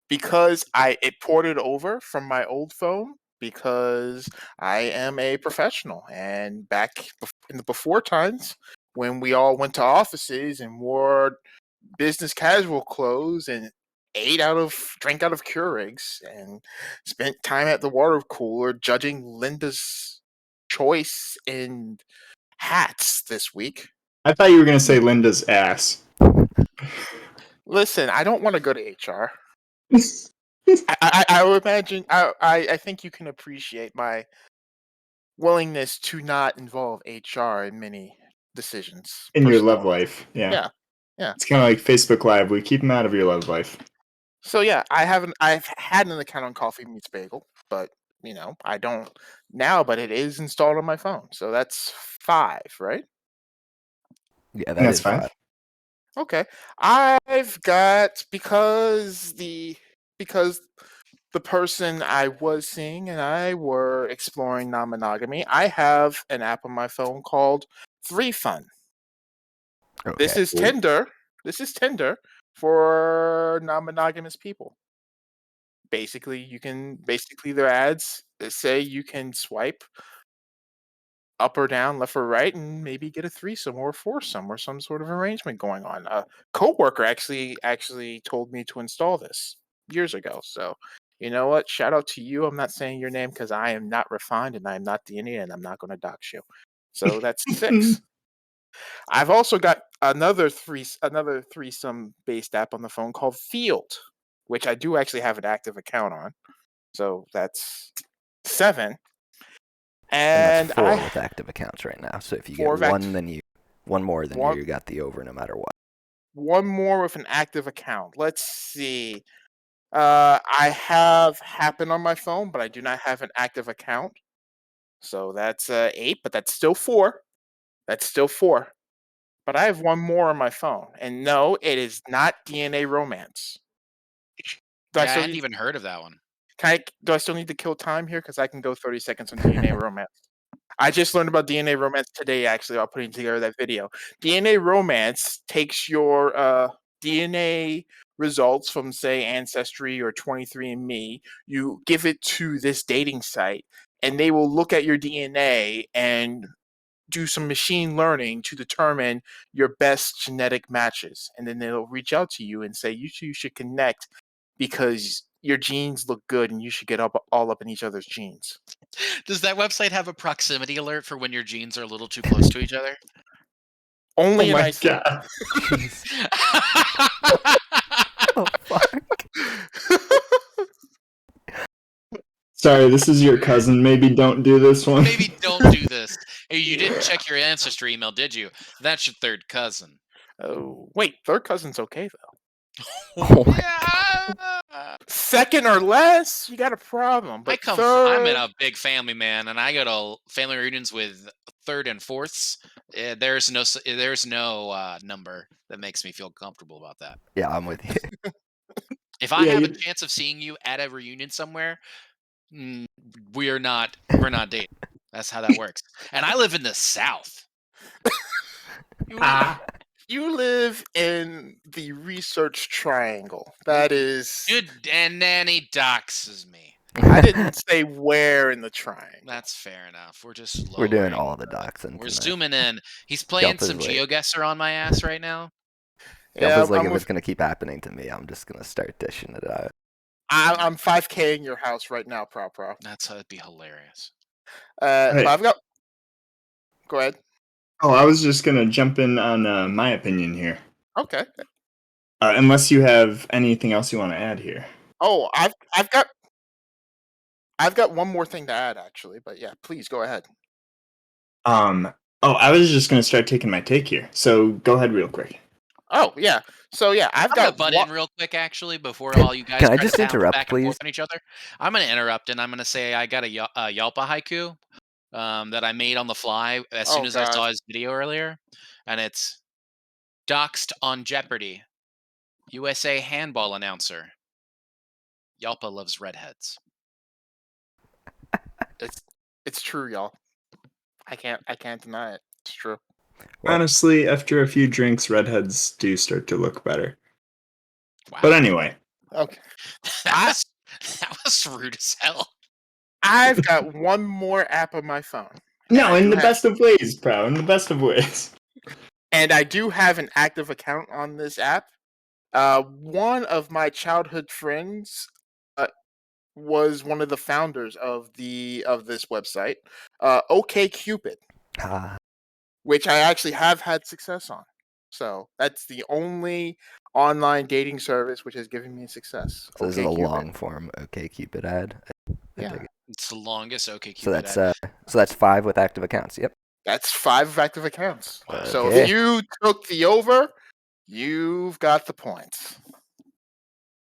it ported over from my old phone because I am a professional, and back in the before times when we all went to offices and wore business casual clothes and drank out of Keurigs and spent time at the water cooler judging Linda's choice in hats this week. I thought you were going to say Linda's ass. Listen, I don't want to go to HR. I would imagine I think you can appreciate my willingness to not involve HR in many decisions. In your personally. love life. Yeah. Yeah. It's kind of like Facebook Live. We keep them out of your love life. So yeah, I've had an account on Coffee Meets Bagel, but I don't now, but it is installed on my phone. So that's 5, right? Yeah, That's 5. Okay. I've got because the person I was seeing and I were exploring non-monogamy, I have an app on my phone called 3Fun. Okay. This is Tinder. This is Tinder for non-monogamous people. Basically, their ads that say you can swipe up or down, left or right, and maybe get a threesome or a foursome or some sort of arrangement going on. A coworker actually told me to install this years ago. So, you know what? Shout out to you. I'm not saying your name because I am not refined and I am not the Indian and I'm not going to dox you. So that's 6. I've also got another threesome based app on the phone called Field, which I do actually have an active account on. So that's 7. And that's 4 I with active accounts right now. So if you 4 get of one, then one more, then one you got the over no matter what. one more with an active account. Let's see. I have Happen on my phone, but I do not have an active account. So that's 8, but that's still 4. That's still 4. But I have one more on my phone, and no, it is not DNA Romance. Do I Yeah, I still hadn't need? even heard of that one. Do I still need to kill time here? Because I can go 30 seconds on DNA Romance. I just learned about DNA Romance today, actually, while putting together that video. DNA Romance takes your DNA results from, say, Ancestry or 23andMe. You give it to this dating site, and they will look at your DNA and do some machine learning to determine your best genetic matches. And then they'll reach out to you and say, you two should connect because your genes look good and you should get all up in each other's genes. Does that website have a proximity alert for when your genes are a little too close to each other? Only Oh in my Iceland. god. Oh, fuck. Sorry, this is your cousin. Maybe don't do this one. Maybe don't do this. Hey, you didn't check your ancestry email, did you? That's your third cousin. Oh, wait, third cousin's okay though. Oh my Yeah. Second or less, you got a problem. But I'm in third, a big family, man, and I go to family reunions with third and fourths. There's no number that makes me feel comfortable about that. Yeah, I'm with you. If I Yeah, have a you- chance of seeing you at a reunion somewhere, we're not dating. That's how that works. And I live in the South. you live in the research triangle. That is. Good, and then he doxes me. I didn't say where in the triangle. That's fair enough. We're just We're doing lowering. all the doxing We're tonight. zooming in. He's playing Jump some is late. GeoGuessr on my ass right now. Yeah, like I'm if it's gonna keep happening to me, I'm just gonna start dishing it out. I'm 5K in your house right now, Pro. That'd be hilarious. But I've got. Go ahead. Oh, I was just gonna jump in on my opinion here. Okay. Unless you have anything else you want to add here. Oh, I've got one more thing to add, actually. But yeah, please go ahead. Oh, I was just gonna start taking my take here. So go ahead real quick. Oh yeah. So yeah, I'm gonna butt in real quick, actually, before all you guys Can I try just to bounce interrupt, back and forth please? on each other. I'm gonna interrupt, and I'm gonna say I got a Yalpa haiku that I made on the fly as soon as I saw his video earlier, and it's doxed on Jeopardy. USA handball announcer. Yalpa loves redheads. It's true, y'all. I can't deny it. It's true. Honestly, after a few drinks, redheads do start to look better. Wow. But anyway. Okay. That was rude as hell. I've got one more app on my phone. No, in the best of ways, Pro. In the best of ways. And I do have an active account on this app. One of my childhood friends was one of the founders of this website, OkCupid, which I actually have had success on. So that's the only online dating service which has given me success. So this is a long form OkCupid ad. Yeah, it's the longest OkCupid so that's ad. So that's 5 with active accounts. Yep. That's 5 active accounts. Wow. So Okay. if you took the over, you've got the points.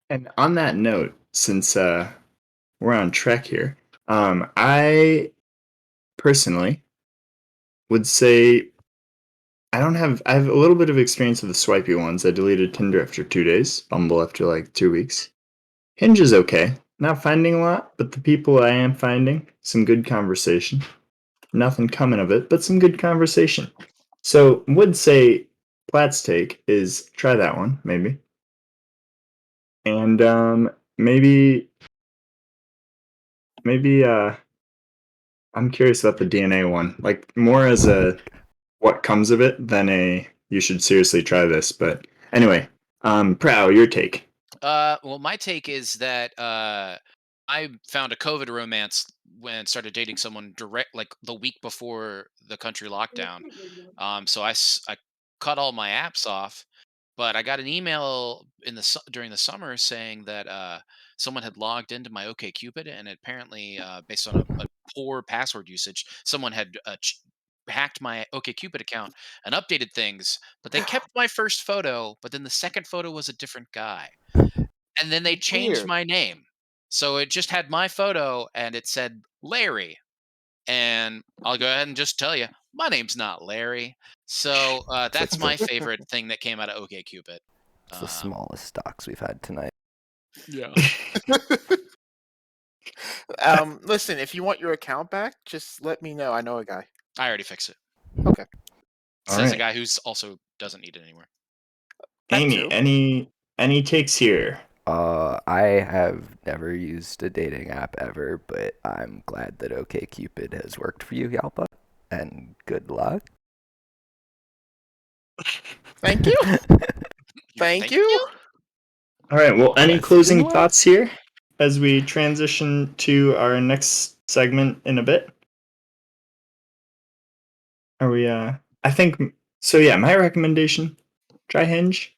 And on that note, since we're on track here, I personally would say I have a little bit of experience with the swipey ones. I deleted Tinder after 2 days, Bumble after like 2 weeks. Hinge is okay. Not finding a lot, but the people I am finding, some good conversation. Nothing coming of it, but some good conversation. So would say Platt's take is try that one, maybe. And maybe I'm curious about the DNA one. Like more as a what comes of it than a you should seriously try this. But anyway, Prow, your take. Well, my take is that I found a COVID romance when started dating someone direct like the week before the country lockdown. So I cut all my apps off, but I got an email during the summer saying that someone had logged into my OkCupid, and apparently, based on a poor password usage, someone had hacked my OkCupid account and updated things. But they kept my first photo, but then the second photo was a different guy, and then they changed Weird. my name, so it just had my photo and it said Larry. And I'll go ahead and just tell you, my name's not Larry. So It's like that's my favorite thing that came out of OkCupid. the smallest stocks we've had tonight. Yeah. Listen, if you want your account back, just let me know. I know a guy. I already fixed it. Okay. All Says a right. guy who's also doesn't need it anymore. That Amy, too. any takes here? I have never used a dating app ever, but I'm glad that OkCupid has worked for you, Yalpa, and good luck. Thank you. Thank you. All right. Well, any Yes, closing good luck. thoughts here as we transition to our next segment in a bit? Are we? I think so. Yeah, my recommendation: try Hinge.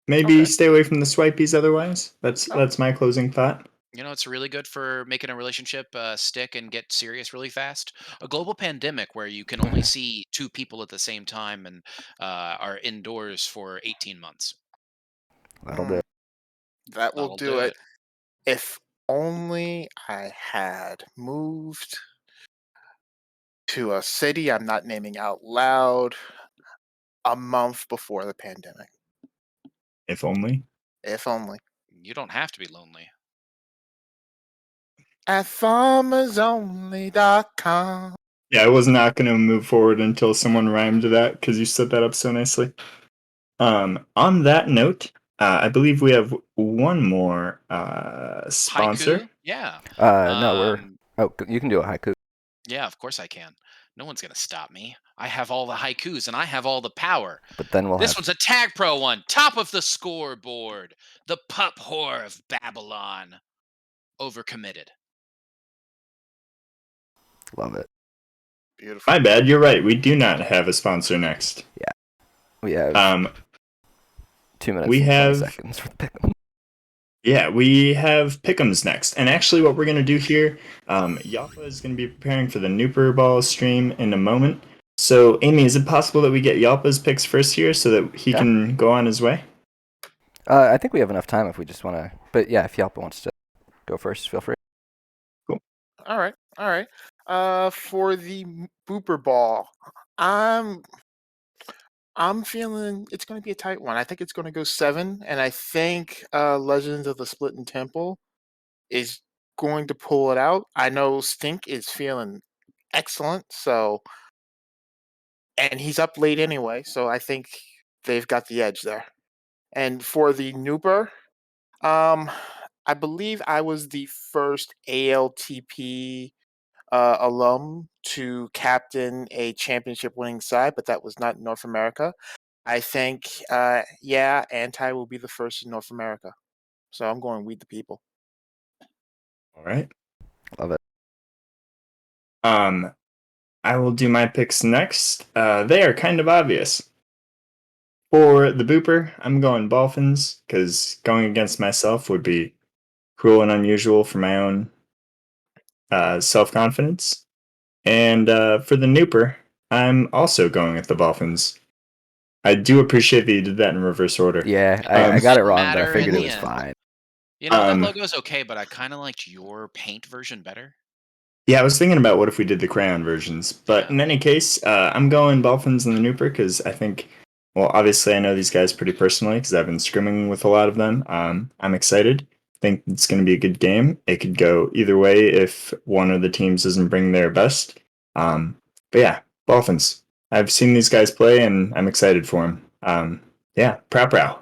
Maybe Okay. stay away from the swipies. Otherwise, that's Oh, my closing thought. You know, it's really good for making a relationship stick and get serious really fast. A global pandemic where you can only see two people at the same time and are indoors for 18 months. That'll do. that will That'll do do it. it. If only I had moved to a city I'm not naming out loud a month before the pandemic. If only. If only. You don't have to be lonely. At farmersonly.com. Yeah, I was not going to move forward until someone rhymed that because you set that up so nicely. On that note, I believe we have one more sponsor. Haiku? Yeah. No, Um, you can do a haiku. yeah, of course I can. No one's going to stop me. I have all the haikus and I have all the power. But then we'll This have one's a Tag Pro one, top of the scoreboard. The pup whore of Babylon. Overcommitted. love it. Beautiful. My bad. You're right. We do not have a sponsor next. Yeah, we have 2 minutes we and 20 have seconds for the pick 'em. Yeah, we have pick'ems next. And actually, what we're going to do here, Yaffa is going to be preparing for the Nuperball stream in a moment. So, Amy, is it possible that we get Yalpa's picks first here so that he Yeah. can go on his way? I think we have enough time if we just want to. But yeah, if Yalpa wants to go first, feel free. Cool. All right. All right. For the Booper Ball, I'm feeling it's going to be a tight one. I think it's going to go 7, and I think Legends of the Splitting Temple is going to pull it out. I know Stink is feeling excellent, and he's up late anyway, so I think they've got the edge there. And for the Nooper, I believe I was the first ALTP alum to captain a championship-winning side, but that was not North America. I think, Anti will be the first in North America. So I'm going Weed the People. All right. Love it. I will do my picks next. They are kind of obvious. For the Booper, I'm going Dolphins because going against myself would be cruel and unusual for my own self-confidence. And for the Nooper, I'm also going with the Dolphins. I do appreciate that you did that in reverse order. Yeah, I got it Didn't wrong, but I matter in figured it the was end. fine. You know, that logo's okay, but I kind of liked your paint version better. Yeah, I was thinking about what if we did the crayon versions. But in any case, I'm going Dolphins and the Nooper because I think, well, obviously I know these guys pretty personally because I've been scrimming with a lot of them. I'm excited. I think it's going to be a good game. It could go either way if one of the teams doesn't bring their best. But yeah, Dolphins. I've seen these guys play and I'm excited for them. Yeah, prow.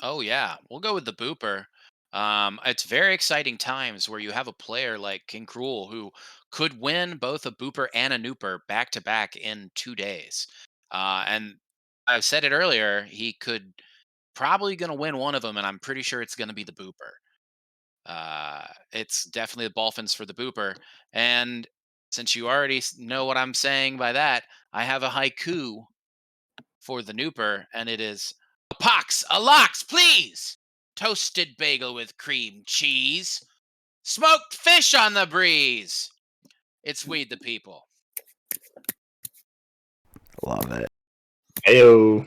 Oh yeah, we'll go with the Booper. It's very exciting times where you have a player like King Cruel who could win both a Booper and a Nooper back to back in 2 days. And I've said it earlier, he could probably going to win one of them, and I'm pretty sure it's going to be the Booper. It's definitely the Dolphins for the Booper. And since you already know what I'm saying by that, I have a haiku for the Nooper, and it is a pox, a lox, please. Toasted bagel with cream cheese. Smoked fish on the breeze. It's Weed the People. Love it. Heyo.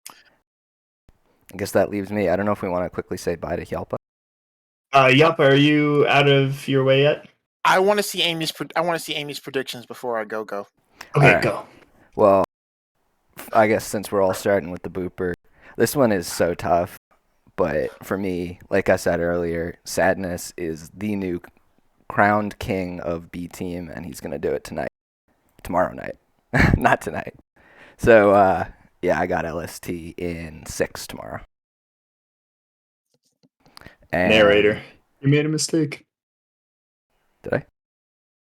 I guess that leaves me. I don't know if we want to quickly say bye to Yelpa. Yup, are you out of your way yet? I want to see Amy's predictions before I go. Okay, All right. go. Well, I guess since we're all starting with the Booper, this one is so tough. But for me, like I said earlier, Sadness is the new crowned king of B Team, and he's going to do it tomorrow night, not tonight. So, yeah, I got LST in 6 tomorrow. And Narrator, you made a mistake. Did I?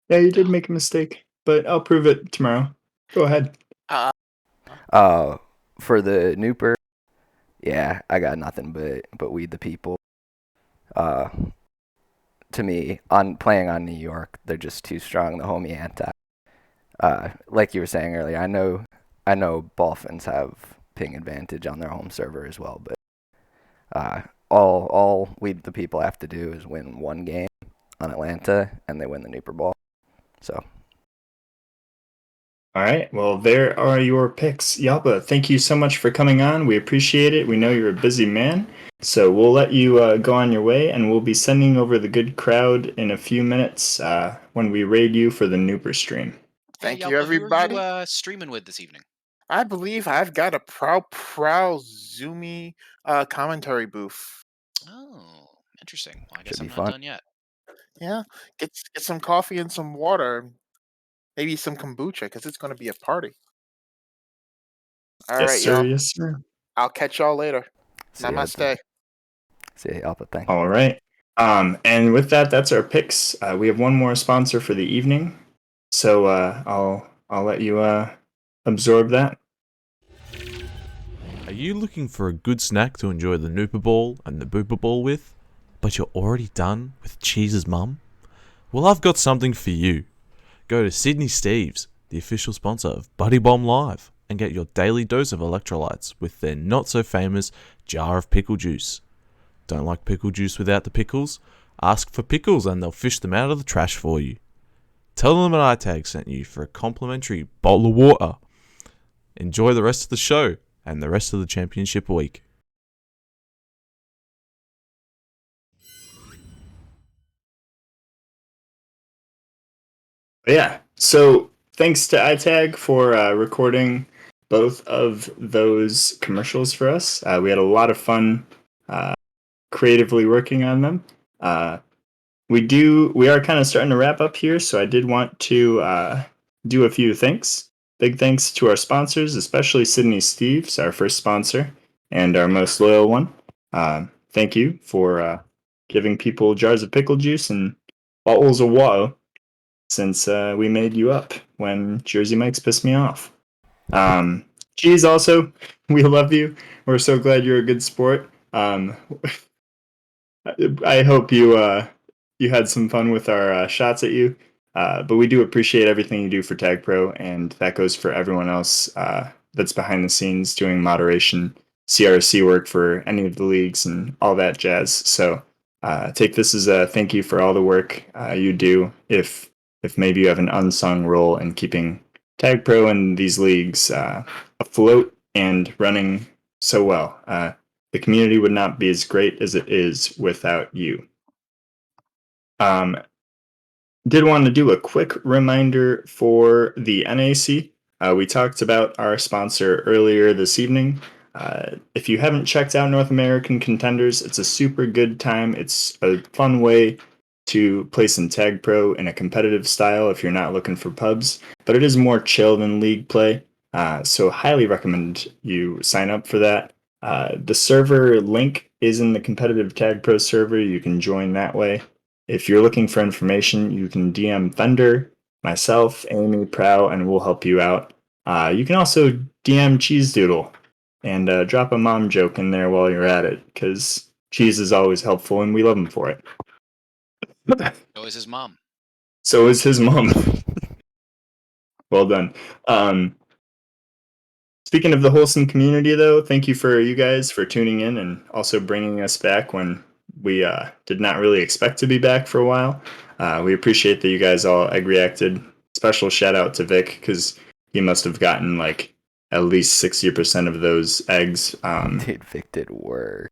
Yeah, you did make a mistake, but I'll prove it tomorrow. Go ahead. For the Nooper, yeah, I got nothing but Weed the People. To me, on playing on New York, they're just too strong. The homie anti. Like you were saying earlier, I know Dolphins have ping advantage on their home server as well, but all we the people have to do is win one game on Atlanta, and they win the Nuperball. So. All right. Well, there are your picks. Yalpa, thank you so much for coming on. We appreciate it. We know you're a busy man, so we'll let you go on your way, and we'll be sending over the good crowd in a few minutes when we raid you for the Nooper stream. Thank Hey, you, Yelpa, everybody. Who are you streaming with this evening? I believe I've got a proud Zoomy commentary booth. Oh, interesting. Well, I guess Should I'm be not fun. done yet. Yeah, get some coffee and some water, maybe some kombucha, because it's going to be a party. All Yes, right, sir. y'all. Yes, sir. I'll catch y'all later. See ya, Namaste. See you, Yelpa. Thanks. All right. And with that, that's our picks. We have one more sponsor for the evening, so I'll let you absorb that. Are you looking for a good snack to enjoy the Nuperball and the Booperball with, but you're already done with Cheese's mum? Well, I've got something for you. Go to Sydney Steve's, the official sponsor of Buddy Bomb Live, and get your daily dose of electrolytes with their not-so-famous jar of pickle juice. Don't like pickle juice without the pickles? Ask for pickles and they'll fish them out of the trash for you. Tell them that iTag sent you for a complimentary bottle of water. Enjoy the rest of the show and the rest of the championship week. Yeah. So thanks to iTag for recording both of those commercials for us. We had a lot of fun creatively working on them. We are kind of starting to wrap up here, so I did want to do a few things. Big thanks to our sponsors, especially Sydney Steve's, our first sponsor and our most loyal one. Thank you for giving people jars of pickle juice and bottles of water since we made you up when Jersey Mike's pissed me off. Cheese also, we love you. We're so glad you're a good sport. I hope you had some fun with our shots at you. But we do appreciate everything you do for Tag Pro, and that goes for everyone else that's behind the scenes doing moderation, CRC work for any of the leagues, and all that jazz. So take this as a thank you for all the work you do. If maybe you have an unsung role in keeping Tag Pro and these leagues afloat and running so well. The community would not be as great as it is without you. Did want to do a quick reminder for the NAC. We talked about our sponsor earlier this evening. If you haven't checked out North American Contenders, it's a super good time. It's a fun way to play some Tag Pro in a competitive style if you're not looking for pubs, but it is more chill than league play. So highly recommend you sign up for that. The server link is in the competitive Tag Pro server. You can join that way. If you're looking for information, you can DM Thunder, myself, Amy, Prow, and we'll help you out. You can also DM Cheese Doodle and drop a mom joke in there while you're at it, because cheese is always helpful and we love him for it. So is his mom. So is his mom. Well done. Speaking of the wholesome community, though, thank you for you guys for tuning in and also bringing us back when we did not really expect to be back for a while. We appreciate that you guys all egg reacted. Special shout out to Vic because he must have gotten like at least 60% of those eggs. Dude, Vic did work.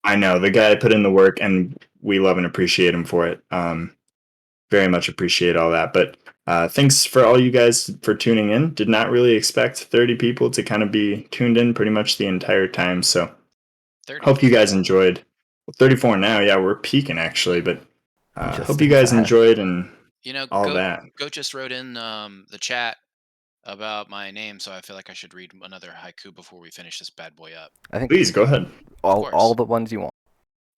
I know the guy put in the work, and we love and appreciate him for it. Very much appreciate all that. But thanks for all you guys for tuning in. Did not really expect 30 people to kind of be tuned in pretty much the entire time. So hope you guys enjoyed. 34 now, yeah, we're peaking actually. But hope you guys enjoyed and all that. Goat just wrote in the chat about my name, so I feel like I should read another haiku before we finish this bad boy up. I think. Please go ahead. All the ones you want.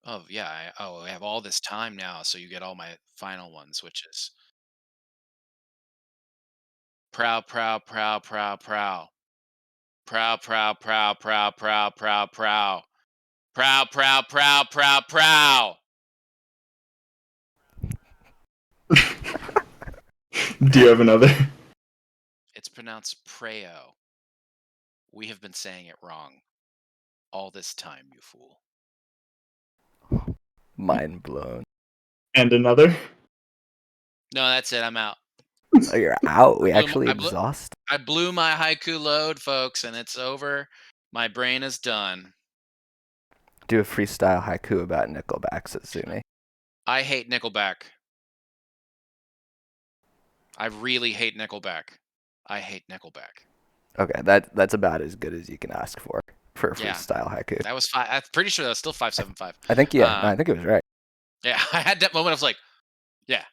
Oh yeah. I have all this time now, so you get all my final ones, which is prow, prow, prow, prow, prow. Prow, prow, prow, prow, prow, prow, prow. Prow, prow, prow, prow, prow. Do you have another? It's pronounced preo. We have been saying it wrong all this time, you fool. Mind blown. And another? No, that's it. I'm out. Oh, you're out? We actually exhausted? I blew my haiku load, folks, and it's over. My brain is done. Do a freestyle haiku about Nickelback, Satsumi. I hate Nickelback. I really hate Nickelback. I hate Nickelback. Okay, that's about as good as you can ask for a freestyle haiku. That was I'm pretty sure that was still 575. I think I think it was right. Yeah, I had that moment. I was like, yeah.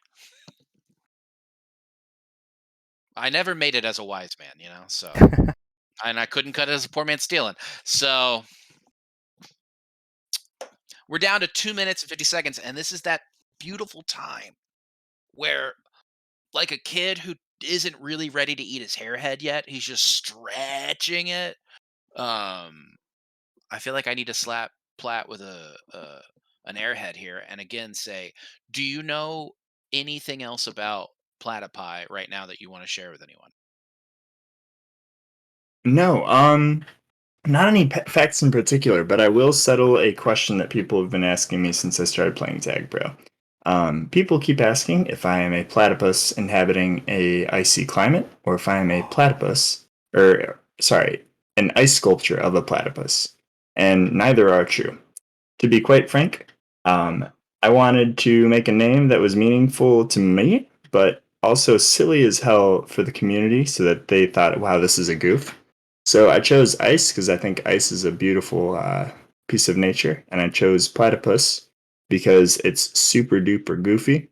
I never made it as a wise man, you know. So, and I couldn't cut it as a poor man stealing. So, we're down to 2 minutes and 50 seconds, and this is that beautiful time where, like a kid who isn't really ready to eat his hairhead yet, he's just stretching it. I feel like I need to slap Platt with an airhead here, and again say, do you know anything else about platypi right now that you want to share with anyone? No, not any facts in particular, but I will settle a question that people have been asking me since I started playing Tag Bro. People keep asking if I am a platypus inhabiting a icy climate, or if I am a platypus, an ice sculpture of a platypus, and neither are true. To be quite frank, I wanted to make a name that was meaningful to me, but also silly as hell for the community, so that they thought, wow, this is a goof. So I chose ice because I think ice is a beautiful piece of nature, and I chose platypus because it's super duper goofy,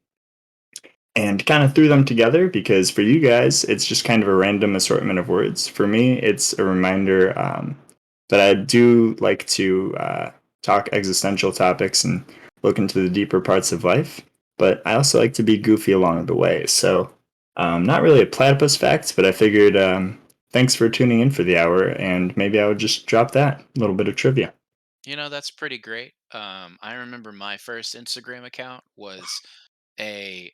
and kind of threw them together because for you guys, it's just kind of a random assortment of words. For me, it's a reminder that I do like to talk existential topics and look into the deeper parts of life, but I also like to be goofy along the way. So, not really a platypus fact, but I figured thanks for tuning in for the hour, and maybe I would just drop that little bit of trivia. You know, that's pretty great. I remember my first Instagram account was a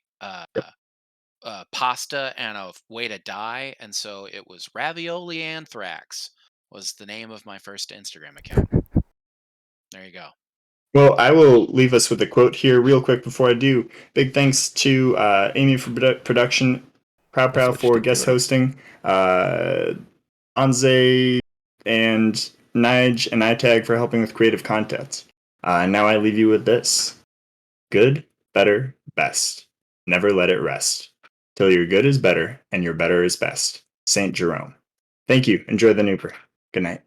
pasta and a way to die, and so it was ravioli anthrax was the name of my first Instagram account. There you go. Well, I will leave us with a quote here real quick before I do. Big thanks to Amy for production, Prow for guest hosting, Anze and Nige and iTag for helping with creative content. And now I leave you with this. Good, better, best. Never let it rest. Till your good is better and your better is best. St. Jerome. Thank you. Enjoy the Nooper. Good night.